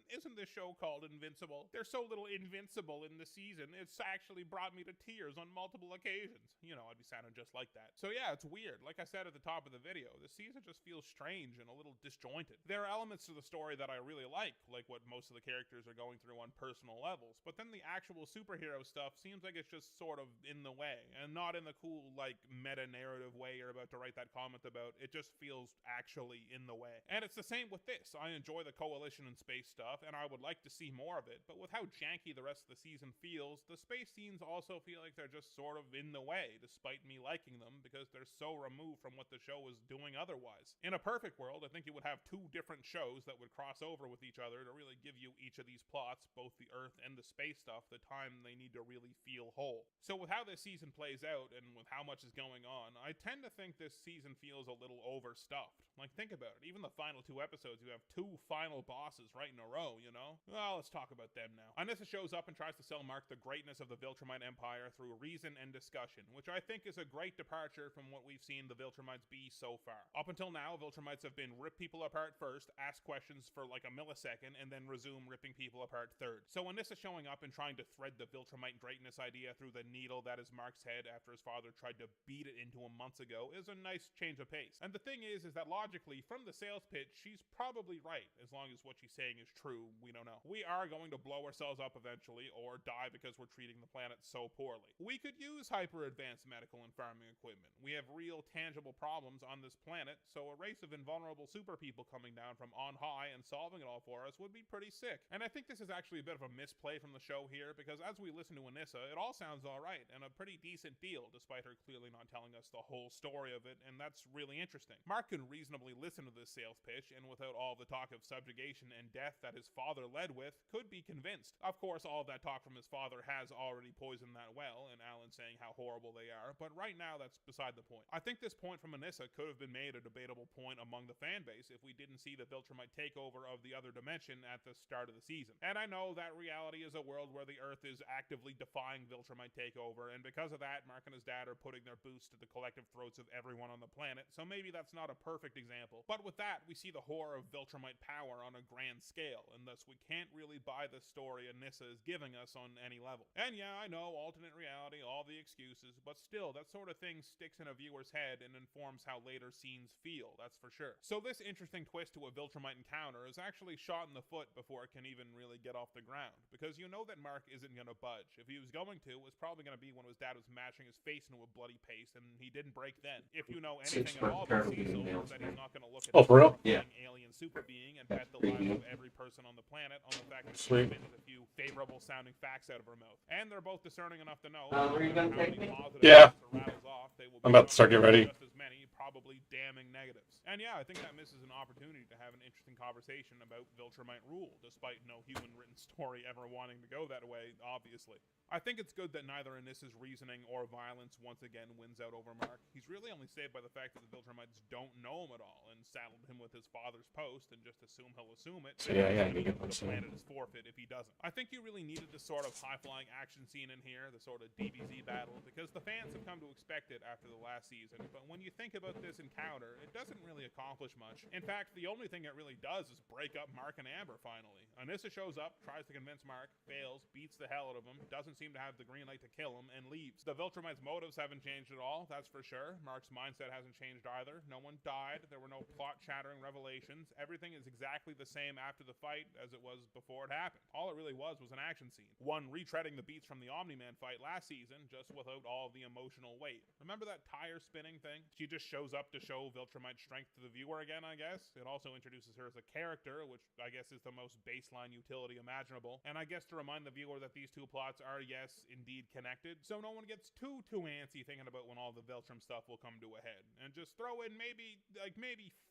isn't this show called Invincible? There's so little invincible in the season, it's actually brought me to tears on multiple occasions. You know, I'd be sounding just like that. So yeah, it's weird. Like I said at the top of the video, this season just feels strange and a little disjointed. There are elements to the story that I really like what most of the characters are going through on personal levels, but then the actual superhero stuff seems like it's just sort of in the way. And not in the cool, like, meta-narrative way you're about to write that comment about. It just feels actually in the way. And it's the same with this. I enjoy the Coalition and space stuff, and I would like to see more of it, but with how janky the rest of the season feels, the space scenes also feel like they're just sort of in the way, despite me liking them, because they're so removed from what the show was doing otherwise. In a perfect world, I think you would have 2 different shows that would cross over with each other to really give you each of these plots, both the Earth and the space stuff, the time they need to really feel whole. So with how this season plays out and with how much is going on, I tend to think this season feels a little overstuffed. Like, think about it. Even the final 2 episodes, you have 2 final bosses right in a row, you know? Well, let's talk about them now. Anissa shows up and tries to sell Mark the greatness of the Viltrumite Empire through reason and discussion, which I think is a great departure from what we've seen the Viltrumites be so far. Up until now, Viltrumites have been rip people apart first, ask questions for like a millisecond, and then resume ripping people apart third. So Anissa showing up and trying to thread the Viltrumite greatness idea through the needle that is Mark's head after his father tried to beat it into him months ago is a nice change of pace. And the thing is that logically, from the sales pitch, she's probably right. As long as what she's saying is true, we don't know. We are going to blow ourselves up eventually, or die because we're treating the planet so poorly. We could use hyper-advanced medical and farming equipment. We have real, tangible problems on this planet, so a race of invulnerable super people coming down from on high and solving it all for us would be pretty sick. And I think this is actually a bit of a misplay from the show here, because as we listen to Anissa, it all sounds alright, and a pretty decent deal, despite her clearly not telling us the whole story of it, and that's really interesting. Mark can reasonably listen to this sales pitch, and without all the talk of subjugation and death that his father led with, could be convinced. Of course, all of that talk from his father has already poisoned that well, and Alan saying how horrible they are, but right now that's beside the point. I think this point from Anissa could have been made a debatable point among the fan base if we didn't see the Viltrumite takeover of the other dimension at the start of the season. And I know that reality is a world where the Earth is actively defying Viltrumite takeover, and because of that, that, Mark and his dad are putting their boots to the collective throats of everyone on the planet, so maybe that's not a perfect example. But with that, we see the horror of Viltrumite power on a grand scale, and thus we can't really buy the story Anissa is giving us on any level. And yeah, I know, alternate reality, all the excuses, but still, that sort of thing sticks in a viewer's head and informs how later scenes feel, that's for sure. So this interesting twist to a Viltrumite encounter is actually shot in the foot before it can even really get off the ground, because you know that Mark isn't gonna budge. If he was going to, it was probably gonna be when his dad was mashing his face into a bloody paste, and he didn't break then. If you know anything at all about Cecil, is that he's not gonna look at Oh, for real? yeah. Alien super being and bet the lives of every person on the planet on the fact that she Sweet. spins a few favorable sounding facts out of her mouth. And they're both discerning enough to know Where are you gonna how take many me? positive Yeah. facts it rattles off, they will I'm be about to start getting ready. just as many probably damning negatives. And yeah, I think that misses an opportunity to have an interesting conversation about Viltrumite rule, despite no human written story ever wanting to go that way, obviously. I think it's good that neither Anissa's reasoning or violence once again wins out over Mark. He's really only saved by the fact that the Viltrumites don't know him at all and saddled him with his father's post and just assume he'll assume it. So yeah, And you get the what I'm saying. planet is forfeit if he doesn't. I think you really needed this sort of high-flying action scene in here, the sort of DBZ battle, because the fans have come to expect it after the last season. But when you think about this encounter, it doesn't really accomplish much. In fact, the only thing it really does is break up Mark and Amber finally. Anissa shows up, tries to convince Mark, fails, beats the hell out of him, doesn't seem to have the green light to kill him, and leaves. The Viltrumites' motives haven't changed at all, that's for sure. Mark's mindset hasn't changed either. No one died, there were no plot-shattering revelations. Everything is exactly the same after the fight as it was before it happened. All it really was an action scene. One retreading the beats from the Omni-Man fight last season, just without all the emotional weight. Remember that tire spinning thing? She just shows up to show Viltrumite strength to the viewer again, I guess. It also introduces her as a character, which I guess is the most baseline utility imaginable. And I guess to remind the viewer that these two plots are, yes, indeed connected, so no one gets too antsy thinking about when all the Viltrum stuff will come to a head. And just throw in maybe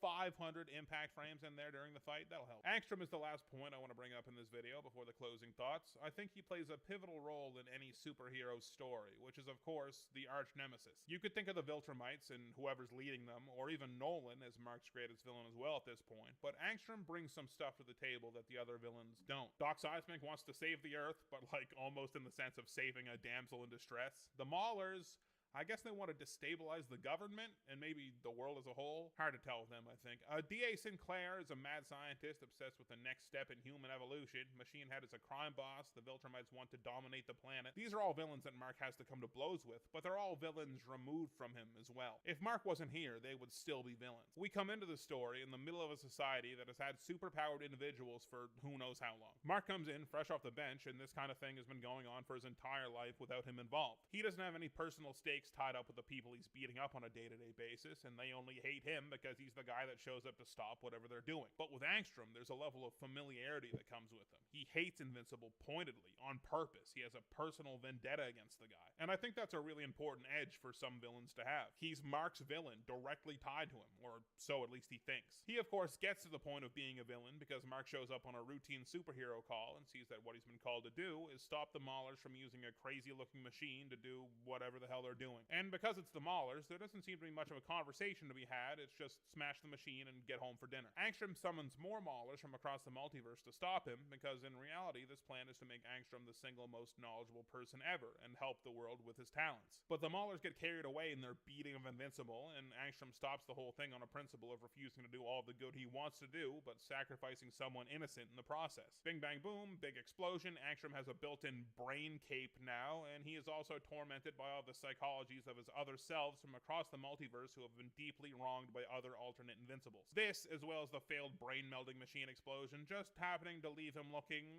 500 impact frames in there during the fight, that'll help. Angstrom is the last point I want to bring up in this video before the closing thoughts. I think he plays a pivotal role in any superhero story, which is of course the arch nemesis. You could think of the Viltrumites and whoever's leading them, or even Nolan as Mark's greatest villain as well at this point, but Angstrom brings some stuff to the table that the other villains don't. Doc Seismic wants to save the Earth, but like almost in the sense of saving a damsel in distress. The Maulers, I guess they want to destabilize the government and maybe the world as a whole. Hard to tell with them, I think. D.A. Sinclair is a mad scientist obsessed with the next step in human evolution. Machine Head is a crime boss. The Viltrumites want to dominate the planet. These are all villains that Mark has to come to blows with, but they're all villains removed from him as well. If Mark wasn't here, they would still be villains. We come into the story in the middle of a society that has had superpowered individuals for who knows how long. Mark comes in fresh off the bench, and this kind of thing has been going on for his entire life without him involved. He doesn't have any personal stakes tied up with the people he's beating up on a day-to-day basis, and they only hate him because he's the guy that shows up to stop whatever they're doing. But with Angstrom, there's a level of familiarity that comes with him. He hates Invincible pointedly, on purpose. He has a personal vendetta against the guy. And I think that's a really important edge for some villains to have. He's Mark's villain, directly tied to him, or so at least he thinks. He, of course, gets to the point of being a villain because Mark shows up on a routine superhero call and sees that what he's been called to do is stop the Maulers from using a crazy-looking machine to do whatever the hell they're doing. And because it's the Maulers, there doesn't seem to be much of a conversation to be had. It's just smash the machine and get home for dinner. Angstrom summons more Maulers from across the multiverse to stop him, because in reality, this plan is to make Angstrom the single most knowledgeable person ever and help the world with his talents. But the Maulers get carried away in their beating of Invincible, and Angstrom stops the whole thing on a principle of refusing to do all the good he wants to do, but sacrificing someone innocent in the process. Bing bang boom, big explosion. Angstrom has a built-in brain cape now, and he is also tormented by all the psychologies of his other selves from across the multiverse who have been deeply wronged by other alternate Invincibles. This, as well as the failed brain-melding machine explosion, just happening to leave him looking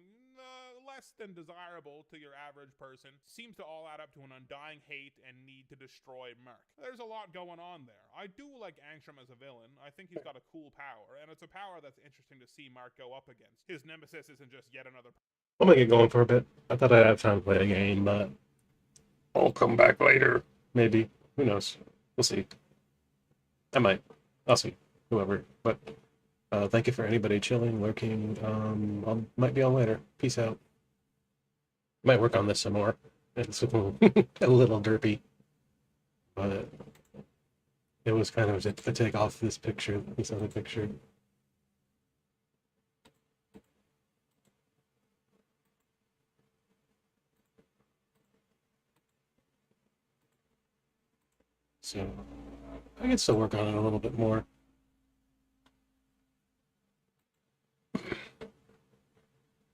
less than desirable to your average person, seems to all add up to an undying hate and need to destroy Mark. There's a lot going on there. I do like Angstrom as a villain. I think he's got a cool power, and it's a power that's interesting to see Mark go up against. His nemesis isn't just yet another I'm gonna get going for a bit. I thought I'd have time to play a game, but I'll come back later. Maybe. Who knows? We'll see. I might. I'll see. Whoever. But thank you for anybody chilling, lurking. Might be on later. Peace out. Might work on this some more. It's a little derpy. But it was kind of a take off this picture, this other picture. So I can still work on it a little bit more.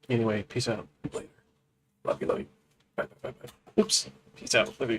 Anyway, peace out. Later. Love you, love you. Bye, bye, bye, bye. Oops. Peace out. Love you.